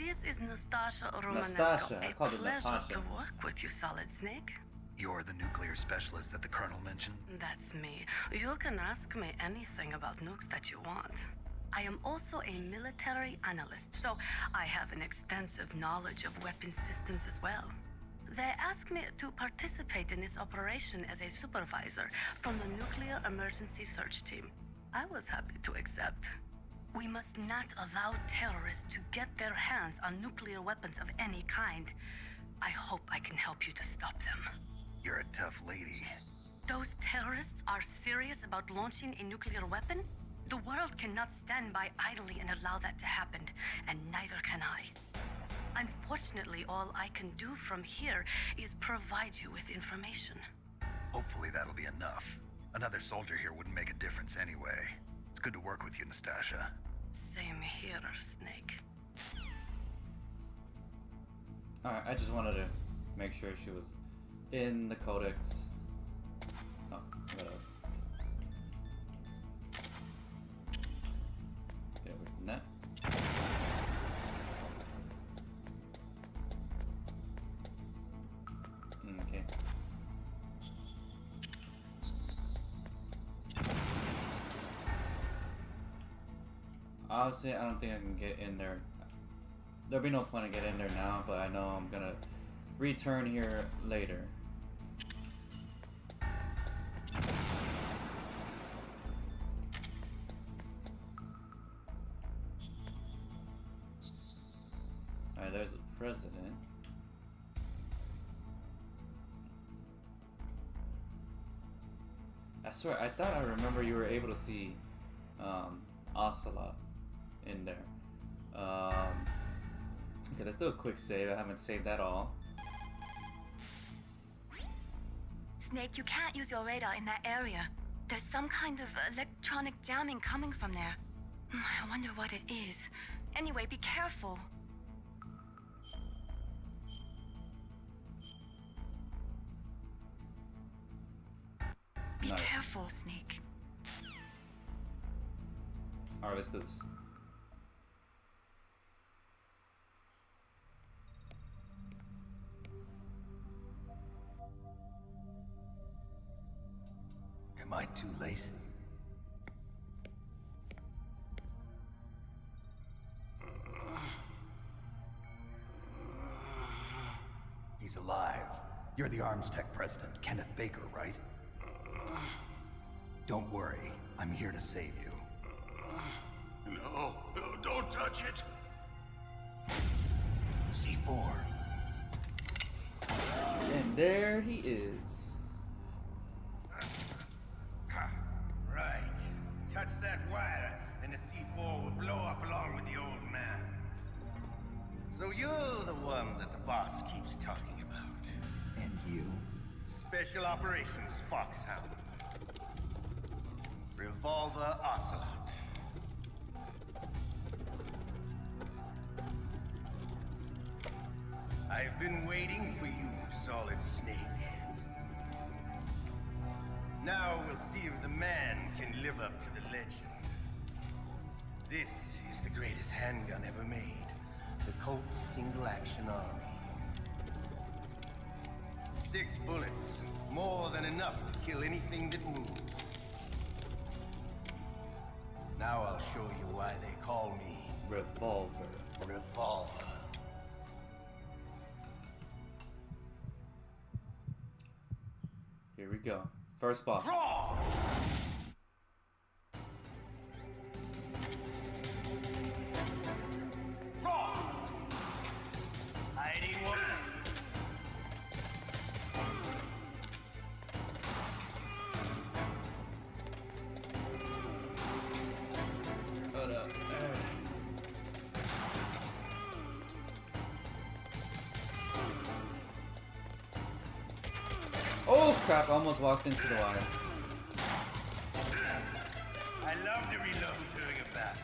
This is Nastasha Romanenko. Nastasha. I A called it pleasure Natasha. to work with you, Solid Snake. You're the nuclear specialist that the Colonel mentioned? That's me. You can ask me anything about nukes that you want. I am also a military analyst, so I have an extensive knowledge of weapon systems as well. They asked me to participate in this operation as a supervisor from the Nuclear Emergency Search Team. I was happy to accept. We must not allow terrorists to get their hands on nuclear weapons of any kind. I hope I can help you to stop them. You're a tough lady. Those terrorists are serious about launching a nuclear weapon? The world cannot stand by idly and allow that to happen, and neither can I. Unfortunately, all I can do from here is provide you with information. Hopefully that'll be enough. Another soldier here wouldn't make a difference anyway. It's good to work with you, Nastasha. Same here, Snake. Alright, I just wanted to make sure she was in the codex. Oh, whatever. Get away from that. Okay. Obviously, I don't think I can get in there. There'll be no point in getting in there now, but I know I'm gonna return here later. Alright, there's a president. I swear, I thought I remember you were able to see Ocelot in there. Okay, let's do a quick save. I haven't saved that all. Snake, you can't use your radar in that area. There's some kind of electronic jamming coming from there. I wonder what it is. Anyway, be careful. Be careful, Snake. Alright, let's do this. Am I too late? He's alive. You're the Arms Tech president, Kenneth Baker, right? Don't worry. I'm here to save you. No, don't touch it. C4. And there he is. Right. Touch that wire, and the C4 will blow up along with the old man. So you're the one that the boss keeps talking about. And you? Special Operations Foxhound. Revolver Ocelot. I've been waiting for you, Solid Snake. Now we'll see if the man can live up to the legend. This is the greatest handgun ever made. The Colt Single Action Army. 6 bullets, more than enough to kill anything that moves. Now I'll show you why they call me Revolver. Revolver. Here we go. First boss. Draw! Draw! Hiding one. Hold up. Oh crap, I almost walked into the wire. I love to reload during a battle.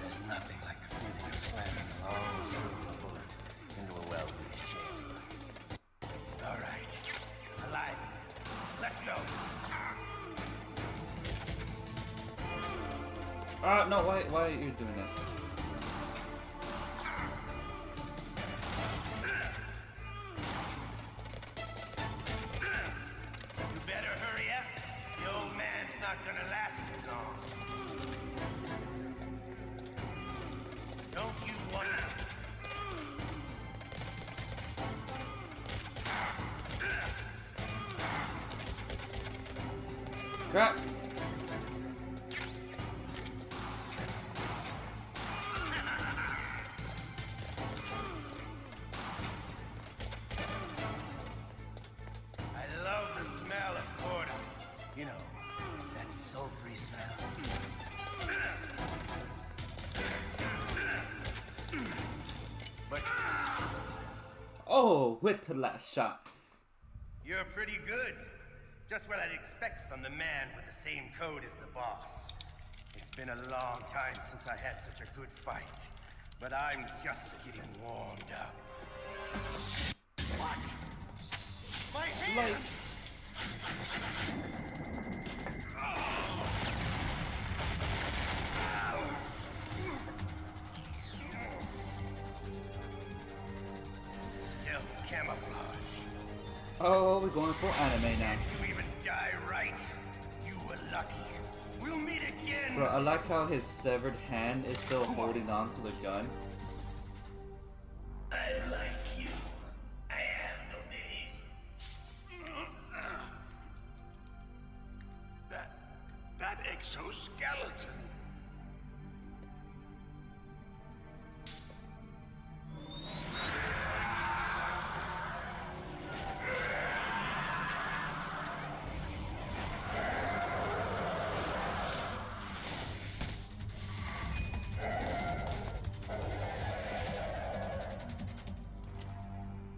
There's nothing like the feeling of slamming a long silver bullet into a well-greased chain. All right. Alive. Let's go. No, why are you doing that? Crap! I love the smell of Gorda. You know, that sulfury smell. But Oh, with the last shot. you're pretty good. Just what I'd expect from the man with the same code as the boss. It's been a long time since I had such a good fight, but I'm just getting warmed up. What? My hands! Lights. Stealth camouflage. Oh, we're going full anime now. Can't you even die right? You were lucky. We'll meet again. Bro, I like how his severed hand is still holding on to the gun. I like you. I have no name. That exoskeleton.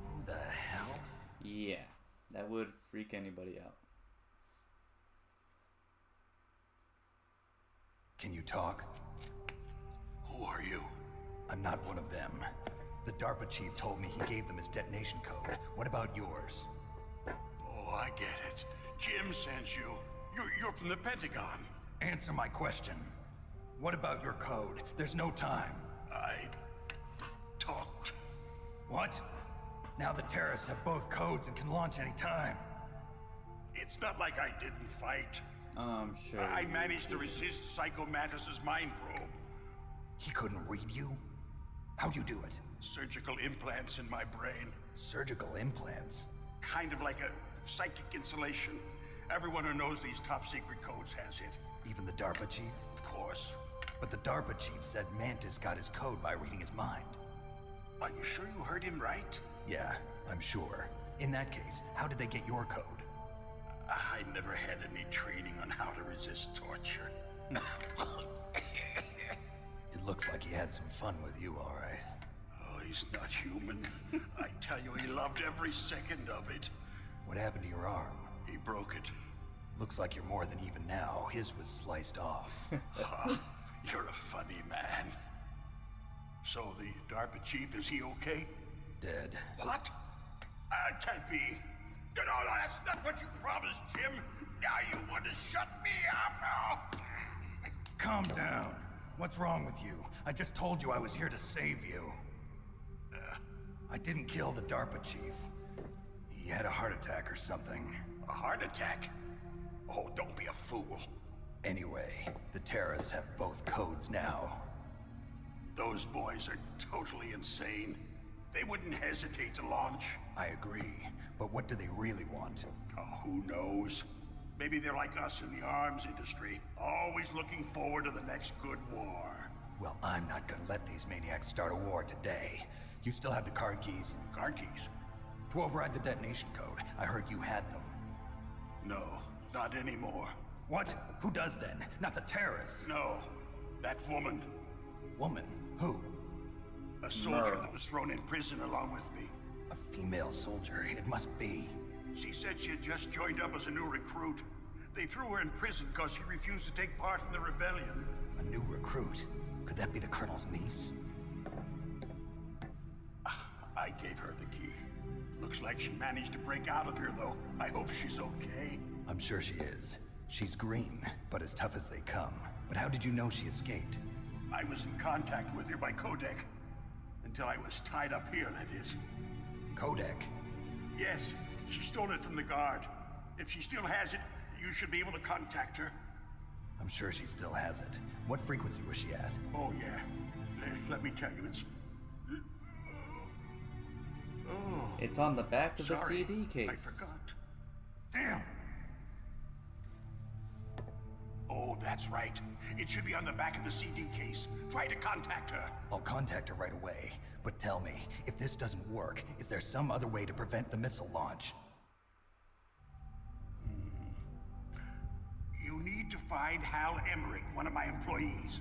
Who the hell? Yeah, that would freak anybody out. Can you talk? Who are you? I'm not one of them. The DARPA chief told me he gave them his detonation code. What about yours? Oh, I get it. Jim sent you. You're from the Pentagon. Answer my question. What about your code? There's no time. I talked. What? Now the terrorists have both codes and can launch any time. It's not like I didn't fight. I'm sure. I managed to resist Psycho Mantis's mind probe. He couldn't read you? How'd you do it? Surgical implants in my brain. Surgical implants? Kind of like a psychic insulation. Everyone who knows these top secret codes has it. Even the DARPA chief? Of course. But the DARPA chief said Mantis got his code by reading his mind. Are you sure you heard him right? Yeah, I'm sure. In that case, how did they get your code? I never had any training on how to resist torture. It looks like he had some fun with you, all right. Oh, he's not human. I tell you, he loved every second of it. What happened to your arm? He broke it. Looks like you're more than even now. His was sliced off. You're a funny man. So the DARPA chief, is he okay? Dead. What? Can't be. No, that's not what you promised, Jim. Now you want to shut me up? Oh. Calm down. What's wrong with you? I just told you I was here to save you. I didn't kill the DARPA chief. He had a heart attack or something. A heart attack? Oh, don't be a fool. Anyway, the terrorists have both codes now. Those boys are totally insane. They wouldn't hesitate to launch. I agree, but what do they really want? Oh, who knows? Maybe they're like us in the arms industry, always looking forward to the next good war. Well, I'm not gonna let these maniacs start a war today. You still have the card keys? Card keys? To override the detonation code. I heard you had them. No, not anymore. What? Who does then? Not the terrorists. No, that woman. Woman? Who? A soldier that was thrown in prison along with me. A female soldier, it must be. She said she had just joined up as a new recruit. They threw her in prison because she refused to take part in the rebellion. A new recruit? Could that be the Colonel's niece? I gave her the key. Looks like she managed to break out of here, though. I hope she's okay. I'm sure she is. She's green, but as tough as they come. But how did you know she escaped? I was in contact with her by codec. Until I was tied up here, that is. Codec? Yes, she stole it from the guard. If she still has it, you should be able to contact her. I'm sure she still has it. What frequency was she at? Oh, yeah. Let me tell you, it's... Oh. It's on the back of Sorry, the CD case. I forgot. Damn! Oh, that's right. It should be on the back of the CD case. Try to contact her. I'll contact her right away. But tell me, if this doesn't work, is there some other way to prevent the missile launch? You need to find Hal Emmerich, one of my employees.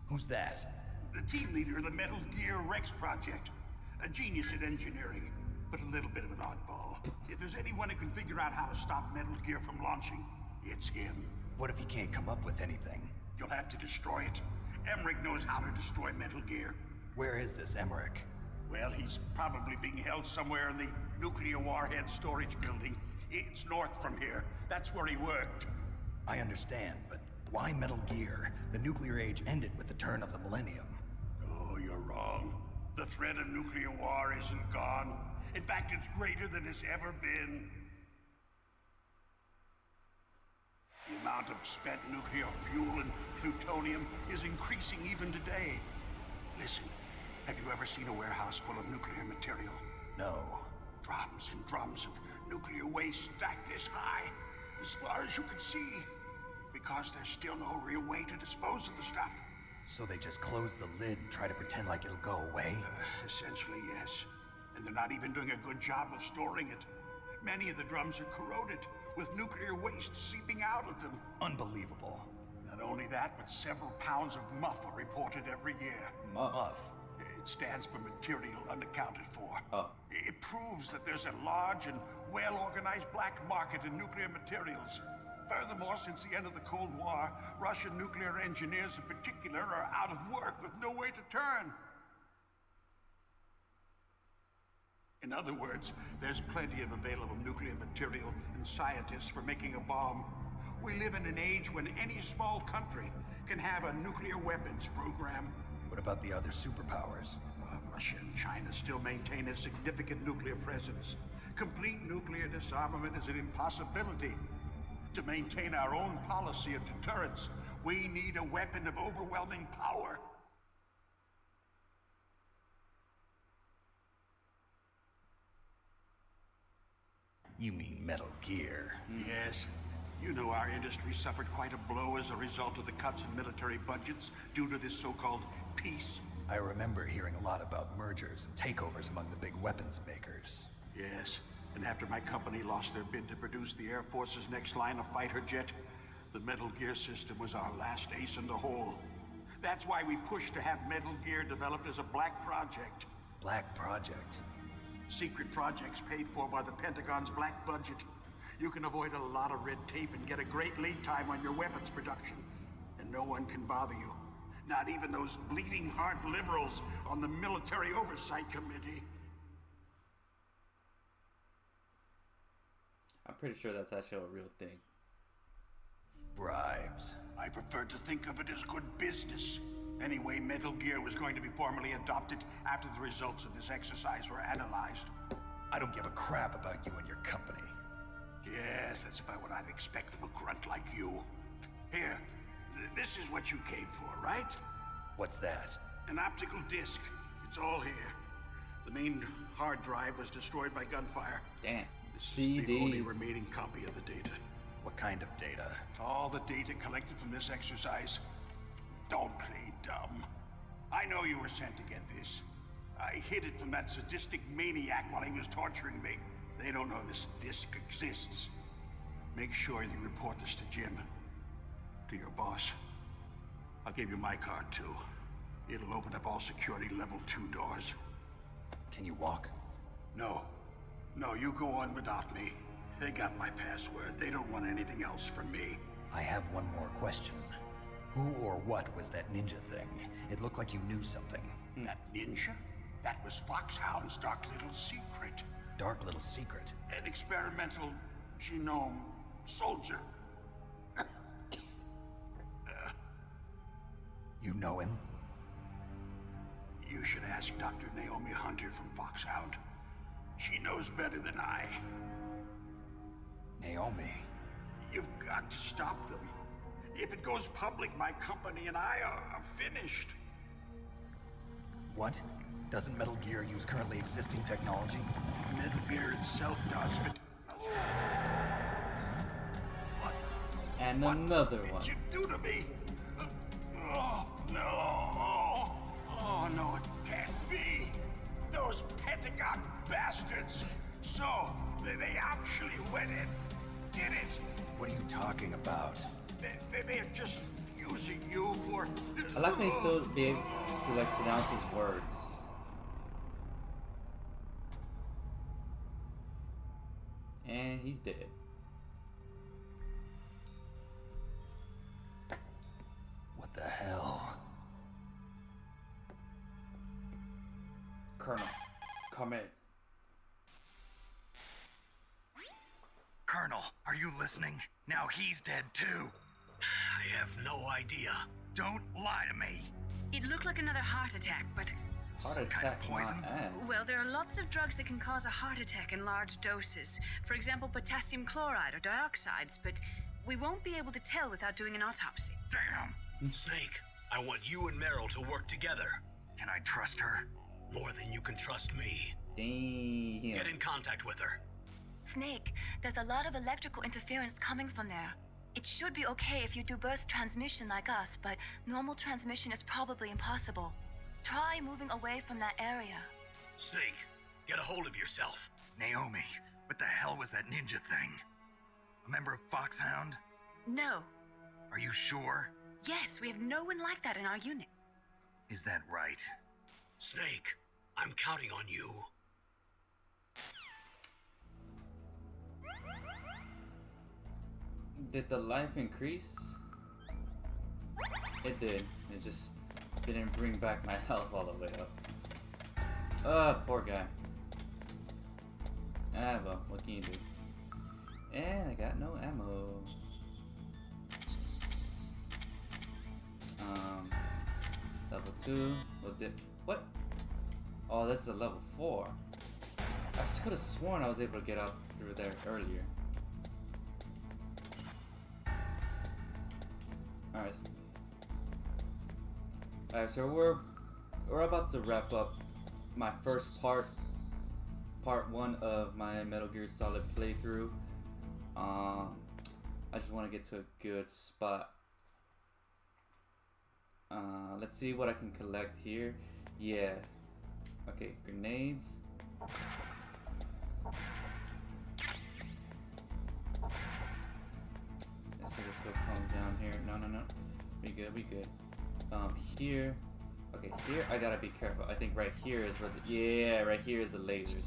Who's that? The team leader of the Metal Gear Rex project. A genius at engineering, but a little bit of an oddball. If there's anyone who can figure out how to stop Metal Gear from launching, it's him. What if he can't come up with anything? You'll have to destroy it. Emmerich knows how to destroy Metal Gear. Where is this Emmerich? Well, he's probably being held somewhere in the nuclear warhead storage building. It's north from here. That's where he worked. I understand, but why Metal Gear? The nuclear age ended with the turn of the millennium. Oh, you're wrong. The threat of nuclear war isn't gone. In fact, it's greater than it's ever been. The amount of spent nuclear fuel and plutonium is increasing even today. Listen, have you ever seen a warehouse full of nuclear material? No. Drums and drums of nuclear waste stacked this high, as far as you can see. Because there's still no real way to dispose of the stuff. So they just close the lid and try to pretend like it'll go away? Essentially, yes. And they're not even doing a good job of storing it. Many of the drums are corroded, with nuclear waste seeping out of them. Unbelievable. Not only that, but several pounds of muff are reported every year. Muff? It stands for material unaccounted for. Oh. It proves that there's a large and well-organized black market in nuclear materials. Furthermore, since the end of the Cold War, Russian nuclear engineers in particular are out of work with no way to turn. In other words, there's plenty of available nuclear material and scientists for making a bomb. We live in an age when any small country can have a nuclear weapons program. What about the other superpowers? Russia and China still maintain a significant nuclear presence. Complete nuclear disarmament is an impossibility. To maintain our own policy of deterrence, we need a weapon of overwhelming power. You mean Metal Gear? Yes. You know our industry suffered quite a blow as a result of the cuts in military budgets due to this so-called peace. I remember hearing a lot about mergers and takeovers among the big weapons makers. Yes. And after my company lost their bid to produce the Air Force's next line of fighter jet, the Metal Gear system was our last ace in the hole. That's why we pushed to have Metal Gear developed as a black project. Black project? Secret projects paid for by the Pentagon's black budget. You can avoid a lot of red tape and get a great lead time on your weapons production. And no one can bother you. Not even those bleeding heart liberals on the Military Oversight Committee. I'm pretty sure that's actually a real thing. Bribes. I prefer to think of it as good business. Anyway, Metal Gear was going to be formally adopted after the results of this exercise were analyzed. I don't give a crap about you and your company. Yes, that's about what I'd expect from a grunt like you. Here, this is what you came for, right? What's that? An optical disc. It's all here. The main hard drive was destroyed by gunfire. Damn. This is the only remaining copy of the data. What kind of data? All the data collected from this exercise. Don't play dumb. I know you were sent to get this. I hid it from that sadistic maniac while he was torturing me. They don't know this disc exists. Make sure you report this to Jim. To your boss. I'll give you my card too. It'll open up all security level 2 doors. Can you walk? No. No, you go on without me. They got my password. They don't want anything else from me. I have one more question. Who or what was that ninja thing? It looked like you knew something. That ninja? That was Foxhound's dark little secret. Dark little secret? An experimental genome soldier. You know him? You should ask Dr. Naomi Hunter from Foxhound. She knows better than I. Naomi? You've got to stop them. If it goes public, my company and I are finished. What? Doesn't Metal Gear use currently existing technology? Metal Gear itself does, but... What? And what another did one. you do to me? Oh, no. Oh, no, it can't be. Those Pentagon bastards. So, they actually went and did it. What are you talking about? They're just using you for... I like they still be able to like pronounce his words. And he's dead. What the hell? Colonel, come in. Colonel, are you listening? Now he's dead too. I have no idea. Don't lie to me. It looked like another heart attack, but... Heart Some kind of attack, my poison? ass. Well, there are lots of drugs that can cause a heart attack in large doses. For example, potassium chloride or dioxides, but we won't be able to tell without doing an autopsy. Damn. Snake, I want you and Meryl to work together. Can I trust her? More than you can trust me. Damn. Get in contact with her. Snake, there's a lot of electrical interference coming from there. It should be okay if you do burst transmission like us, but normal transmission is probably impossible. Try moving away from that area. Snake, get a hold of yourself. Naomi, what the hell was that ninja thing? A member of Foxhound? No. Are you sure? Yes, we have no one like that in our unit. Is that right? Snake, I'm counting on you. Did the life increase? It did. It just didn't bring back my health all the way up. Poor guy. Ah, well, what can you do? And I got no ammo. Level 2. What? Oh, this is a level 4. I just could have sworn I was able to get out through there earlier. Alright, so we're about to wrap up my first part 1 of my Metal Gear Solid playthrough. I just want to get to a good spot. Let's see what I can collect here. Yeah. Okay, grenades. Let's see this go comes down here. No. We good. Here. Okay, here I gotta be careful. I think right here is where the... Yeah, right here is the lasers.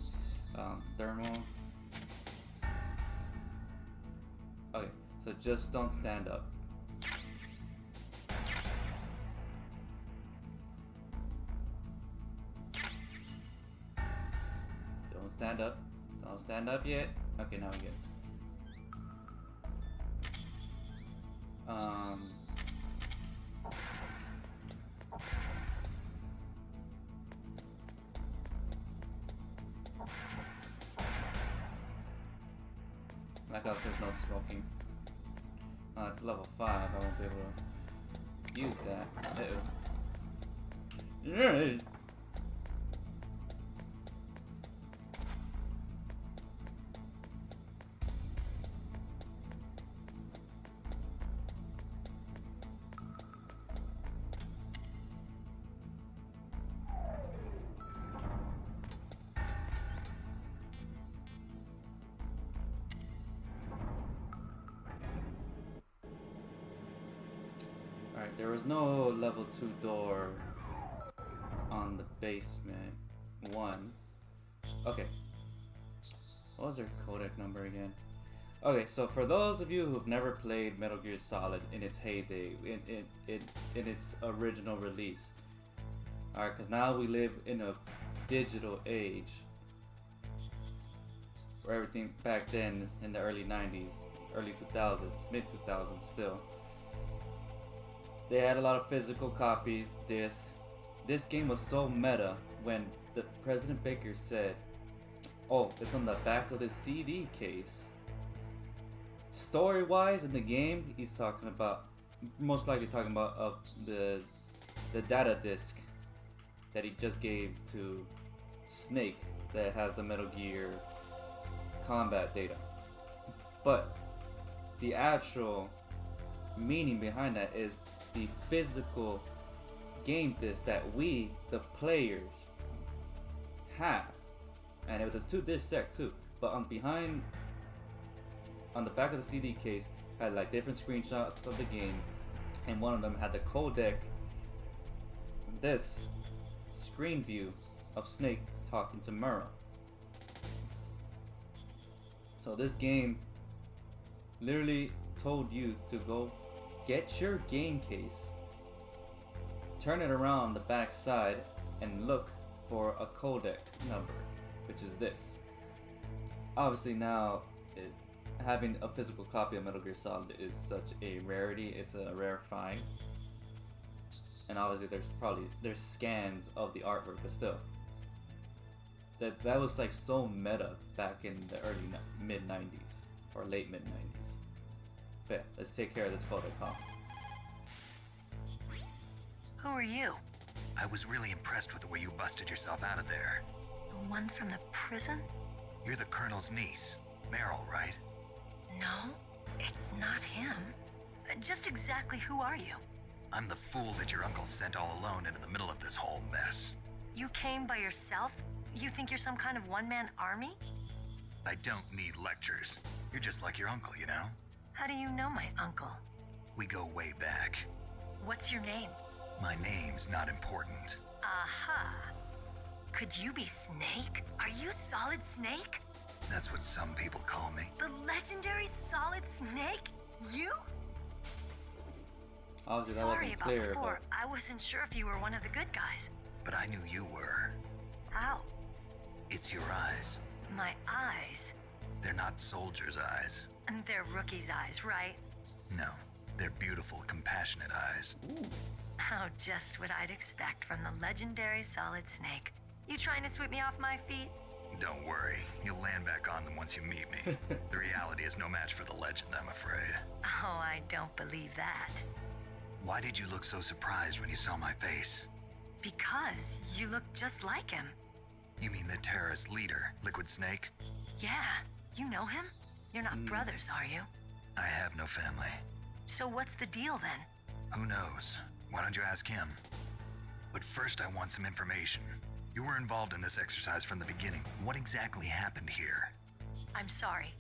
Thermal. Okay, so just don't stand up. Don't stand up. Don't stand up yet. Okay, now we good. Like us, there's no smoking. It's level 5. I won't be able to use that. Uh-oh. Alright, there was no level 2 door on the basement 1. Okay. What was their codec number again? Okay, so for those of you who've never played Metal Gear Solid in its heyday, in its original release. Alright, because now we live in a digital age. Where everything back then in the early 90s, early 2000s, mid 2000s still. They had a lot of physical copies, discs. This game was so meta when the President Baker said, "Oh, it's on the back of the CD case." Story-wise, in the game, he's talking about, most likely talking about the data disc that he just gave to Snake that has the Metal Gear combat data. But the actual meaning behind that is the physical game disc that we, the players, have. And it was a 2-disc set too. But on the back of the CD case had like different screenshots of the game, and one of them had the codec, this screen view of Snake talking to Murrah. So this game literally told you to go get your game case, turn it around the back side, and look for a codec number, which is this. Obviously now, having a physical copy of Metal Gear Solid is such a rarity. It's a rare find. And obviously there's scans of the artwork, but still. That was like so meta back in the early mid-90s, or late mid-90s. But yeah, let's take care of this codec call. Who are you? I was really impressed with the way you busted yourself out of there. The one from the prison? You're the Colonel's niece, Meryl, right? No, it's not him. Just exactly who are you? I'm the fool that your uncle sent all alone into the middle of this whole mess. You came by yourself? You think you're some kind of one-man army? I don't need lectures. You're just like your uncle, you know? How do you know my uncle? We go way back. What's your name? My name's not important. Aha. Could you be Snake? Are you Solid Snake? That's what some people call me. The legendary Solid Snake? You? Obviously, that Sorry wasn't about clear, before. I wasn't sure if you were one of the good guys. But I knew you were. How? It's your eyes. My eyes? They're not soldiers' eyes. And they're rookies' eyes, right? No, they're beautiful, compassionate eyes. Ooh. Oh, just what I'd expect from the legendary Solid Snake. You trying to sweep me off my feet? Don't worry, you'll land back on them once you meet me. The reality is no match for the legend, I'm afraid. Oh, I don't believe that. Why did you look so surprised when you saw my face? Because you look just like him. You mean the terrorist leader, Liquid Snake? Yeah, you know him? You're not brothers, are you? I have no family. So what's the deal then? Who knows? Why don't you ask him? But first I want some information. You were involved in this exercise from the beginning. What exactly happened here? I'm sorry.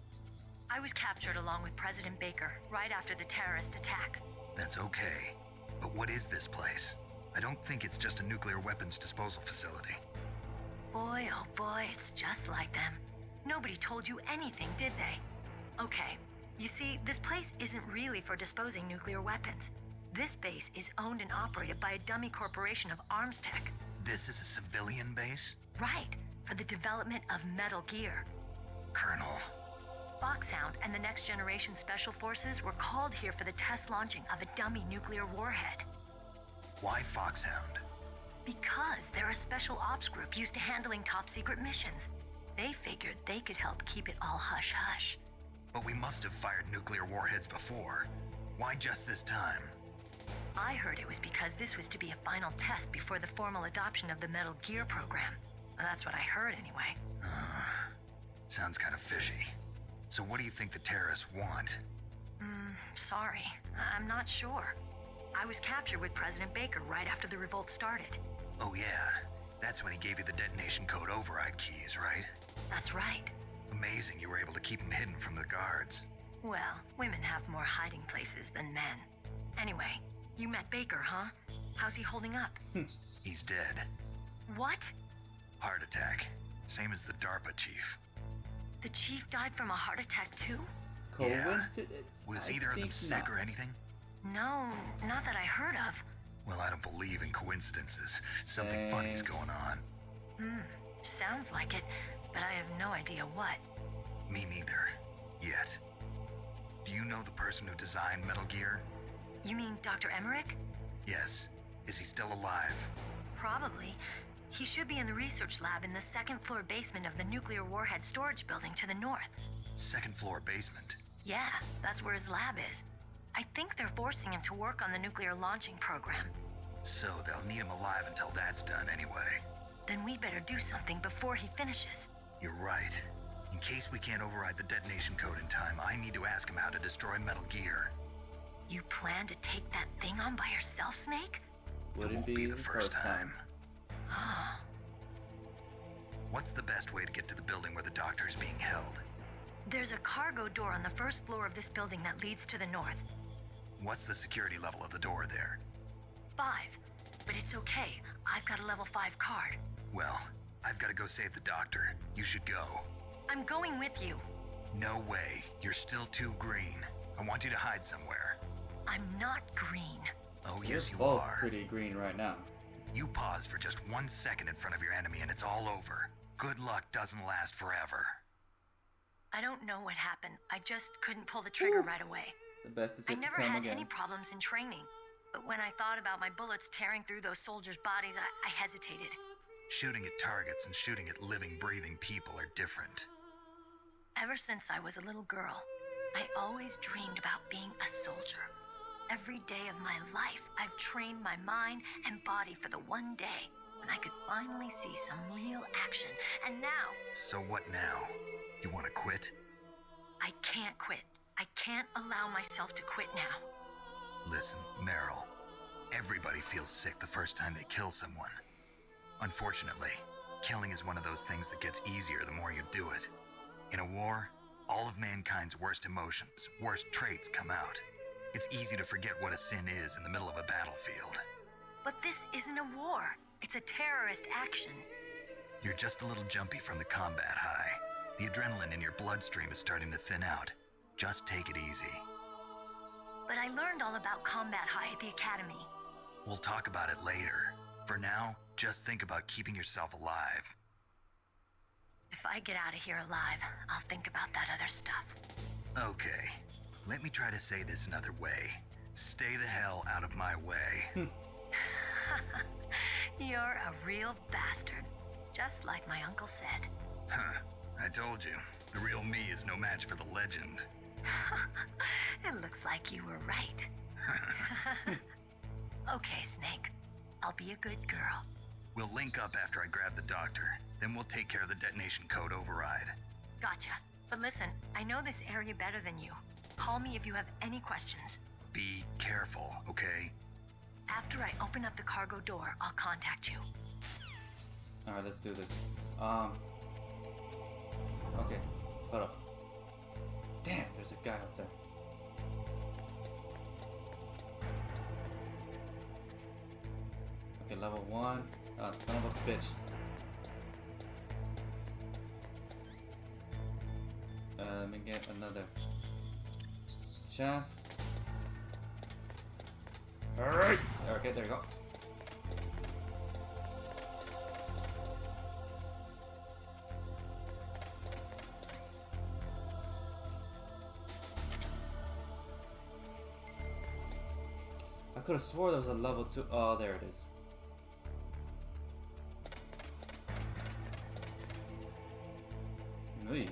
I was captured along with President Baker right after the terrorist attack. That's okay. But what is this place? I don't think it's just a nuclear weapons disposal facility. Boy, oh boy, it's just like them. Nobody told you anything, did they? Okay, you see, this place isn't really for disposing nuclear weapons. This base is owned and operated by a dummy corporation of arms tech. This is a civilian base? Right, for the development of Metal Gear. Colonel. Foxhound and the Next Generation Special Forces were called here for the test launching of a dummy nuclear warhead. Why Foxhound? Because they're a special ops group used to handling top secret missions. They figured they could help keep it all hush-hush. But we must have fired nuclear warheads before. Why just this time? I heard it was because this was to be a final test before the formal adoption of the Metal Gear program. That's what I heard anyway. Sounds kind of fishy. So what do you think the terrorists want? Sorry. I'm not sure. I was captured with President Baker right after the revolt started. Oh yeah, that's when he gave you the detonation code override keys, right? That's right. Amazing you were able to keep him hidden from the guards. Well, women have more hiding places than men. Anyway, you met Baker, huh? How's he holding up? He's dead. What? Heart attack. Same as the DARPA chief. The chief died from a heart attack too? Coincidence? Was I either of them think sick not. or anything? No, not that I heard of. Well, I don't believe in coincidences. Something funny's going on. Sounds like it, but I have no idea what. Me neither. Yet. Do you know the person who designed Metal Gear? You mean Dr. Emmerich? Yes. Is he still alive? Probably. He should be in the research lab in the second floor basement of the nuclear warhead storage building to the north. Second floor basement? Yeah, that's where his lab is. I think they're forcing him to work on the nuclear launching program. So they'll need him alive until that's done anyway. Then we better do something before he finishes. You're right. In case we can't override the detonation code in time, I need to ask him how to destroy Metal Gear. You plan to take that thing on by yourself, Snake? Wouldn't be the first time. Ah. What's the best way to get to the building where the doctor is being held? There's a cargo door on the first floor of this building that leads to the north. What's the security level of the door there? 5. But it's okay. I've got a level 5 card. Well, I've got to go save the doctor. You should go. I'm going with you. No way. You're still too green. I want you to hide somewhere. I'm not green. Oh, You're yes, you both are. pretty green right now. You pause for just 1 second in front of your enemy and it's all over. Good luck doesn't last forever. I don't know what happened. I just couldn't pull the trigger right away. The best is I yet to never come had again. any problems in training. But when I thought about my bullets tearing through those soldiers' bodies, I hesitated. Shooting at targets and shooting at living, breathing people are different. Ever since I was a little girl, I always dreamed about being a soldier. Every day of my life, I've trained my mind and body for the one day when I could finally see some real action. And now... So what now? You want to quit? I can't quit. I can't allow myself to quit now. Listen, Meryl. Everybody feels sick the first time they kill someone. Unfortunately, killing is one of those things that gets easier the more you do it. In a war, all of mankind's worst emotions, worst traits come out. It's easy to forget what a sin is in the middle of a battlefield. But this isn't a war. It's a terrorist action. You're just a little jumpy from the combat high. The adrenaline in your bloodstream is starting to thin out. Just take it easy. But I learned all about combat high at the academy. We'll talk about it later. For now, just think about keeping yourself alive. If I get out of here alive, I'll think about that other stuff. Okay, let me try to say this another way. Stay the hell out of my way. You're a real bastard. Just like my uncle said. Huh, I told you. The real me is no match for the legend. It looks like you were right. Okay, Snake. I'll be a good girl. We'll link up after I grab the doctor. Then we'll take care of the detonation code override. Gotcha. But listen, I know this area better than you. Call me if you have any questions. Be careful, okay? After I open up the cargo door, I'll contact you. Alright, let's do this. Okay, hold up. Damn, there's a guy up there. Okay, level 1. Son of a bitch. Let me get another shaft. Alright! Okay, there you go. I could have swore there was a level 2. Oh, there it is. Ui.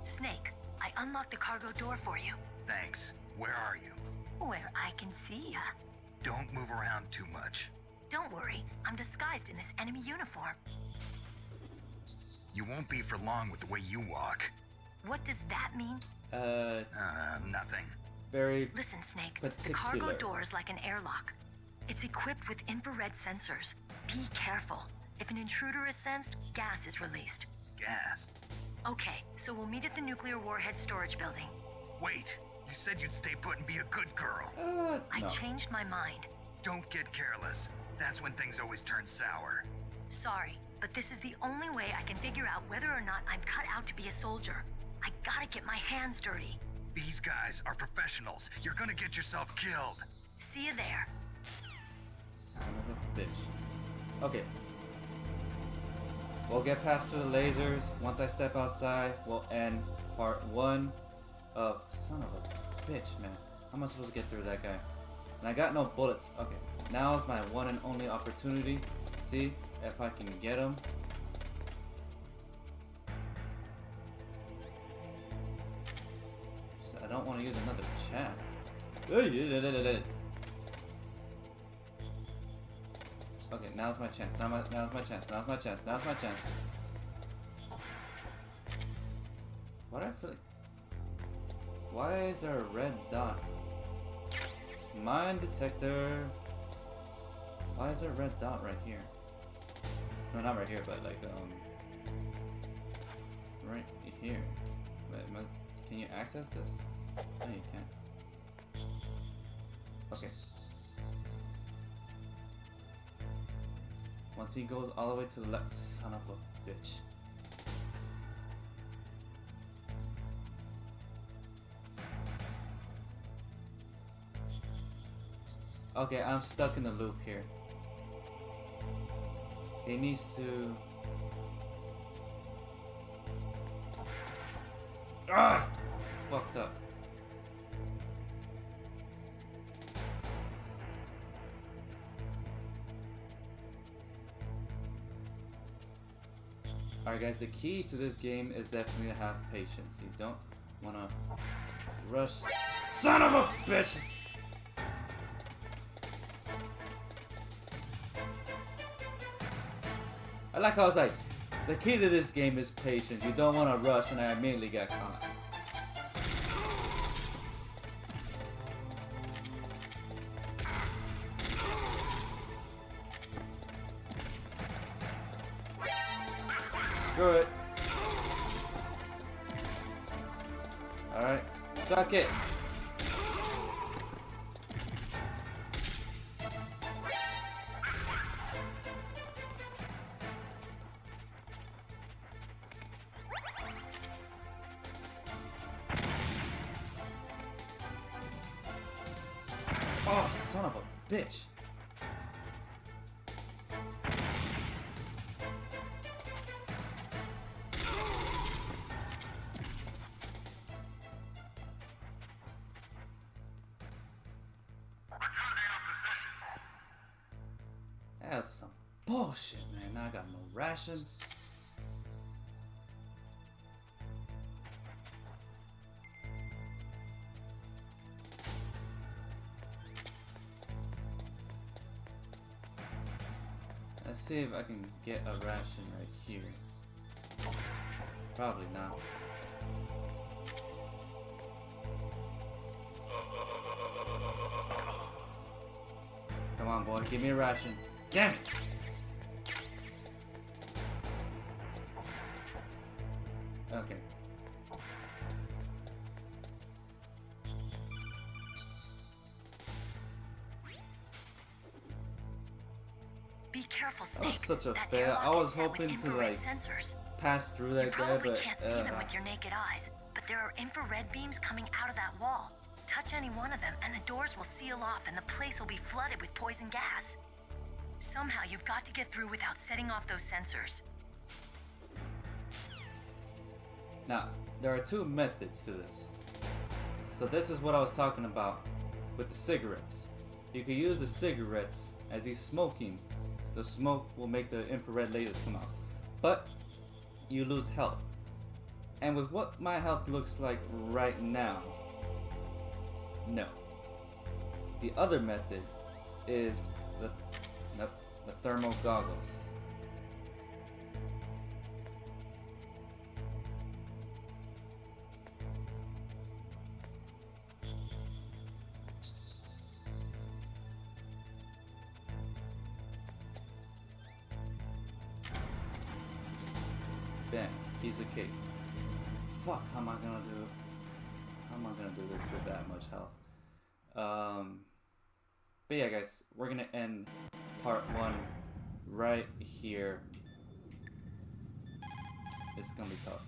Snake, I unlocked the cargo door for you. Thanks. Where are you? Where I can see ya. Don't move around too much. Don't worry, I'm disguised in this enemy uniform. You won't be for long with the way you walk. What does that mean? Nothing. Very Listen, Snake, particular. the cargo door is like an airlock. It's equipped with infrared sensors. Be careful. If an intruder is sensed, gas is released. Gas? Okay, so we'll meet at the nuclear warhead storage building. Wait, you said you'd stay put and be a good girl. I changed my mind. Don't get careless. That's when things always turn sour. Sorry, but this is the only way I can figure out whether or not I'm cut out to be a soldier. I gotta get my hands dirty. These guys are professionals. You're gonna get yourself killed. See you there. Son of a bitch. Okay. We'll get past through the lasers. Once I step outside, we'll end part 1 of... Son of a bitch, man. How am I supposed to get through that guy? And I got no bullets. Okay. Now is my one and only opportunity. See if I can get him. want to use another chat. Okay, now's my chance. Now's my chance. Now's my chance. Now's my chance. What I feel like? Why is there a red dot? Mine detector. Why is there a red dot right here? No, not right here, but like right here. Wait, can you access this? No, you can't. Okay. Once he goes all the way to the left, son of a bitch. Okay, I'm stuck in the loop here. He needs to... Ah! Fucked up. Alright guys, the key to this game is definitely to have patience. You don't want to rush. Son of a bitch! I like how I was like, the key to this game is patience. You don't want to rush, and I immediately got caught. Screw it. Alright, suck it. Oh, son of a bitch. That's some bullshit, man. Now I got no rations. Let's see if I can get a ration right here. Probably not. Come on, boy, give me a ration. Damn it! Okay. Be careful, Snake. That was such a That fail. airlock I was is set with hoping to infrared like sensors. pass through that You guy, probably but can't see them with your naked eyes, but there are infrared beams coming out of that wall. Touch any one of them, and the doors will seal off, and the place will be flooded with poison gas. Somehow, you've got to get through without setting off those sensors. now there are two methods to this. So this is what I was talking about with the cigarettes. You can use the cigarettes as he's smoking. The smoke will make the infrared lasers come out, but you lose health. And with what my health looks like right now, no. The other method is the thermal goggles. Bam, piece of cake. Fuck, how am I gonna do this with that much health? But yeah guys, we're gonna end part 1 right here. It's gonna be tough.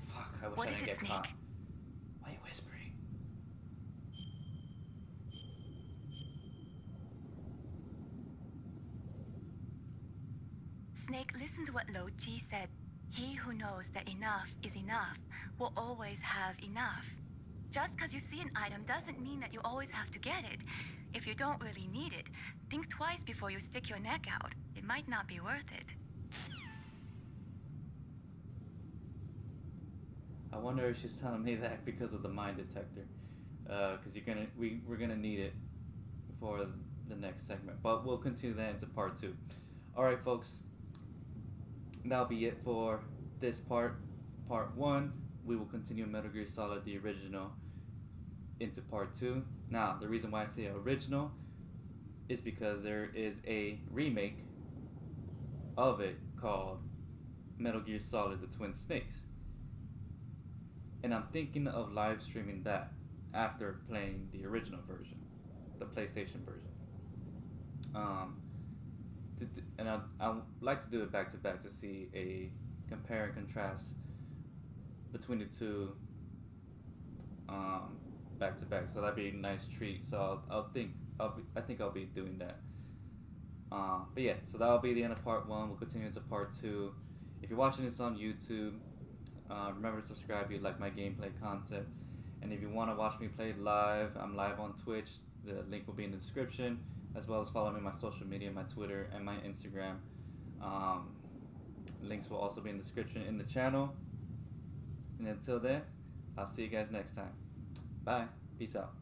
Fuck, I wish I didn't get caught. Why are you whispering? Snake, listen to what Lo Ji said. He who knows that enough is enough will always have enough. Just because you see an item doesn't mean that you always have to get it. If you don't really need it, think twice before you stick your neck out. It might not be worth it. I wonder if she's telling me that because of the mine detector. because we're gonna need it for the next segment. But we'll continue that into part 2. All right, folks. That'll be it for this part 1. We will continue Metal Gear Solid the original into part 2. Now, the reason why I say original is because there is a remake of it called Metal Gear Solid The Twin Snakes. And I'm thinking of live streaming that after playing the original version, the PlayStation version. And I would like to do it back to back to see a compare and contrast between the two back to back. So that'd be a nice treat. So I think I'll be doing that. But yeah, so that'll be the end of part 1. We'll continue into part 2. If you're watching this on YouTube, remember to subscribe if you like my gameplay content. And if you want to watch me play live, I'm live on Twitch. The link will be in the description, as well as follow me on my social media, my Twitter and my Instagram. Links will also be in the description in the channel. And until then, I'll see you guys next time. Bye. Peace out.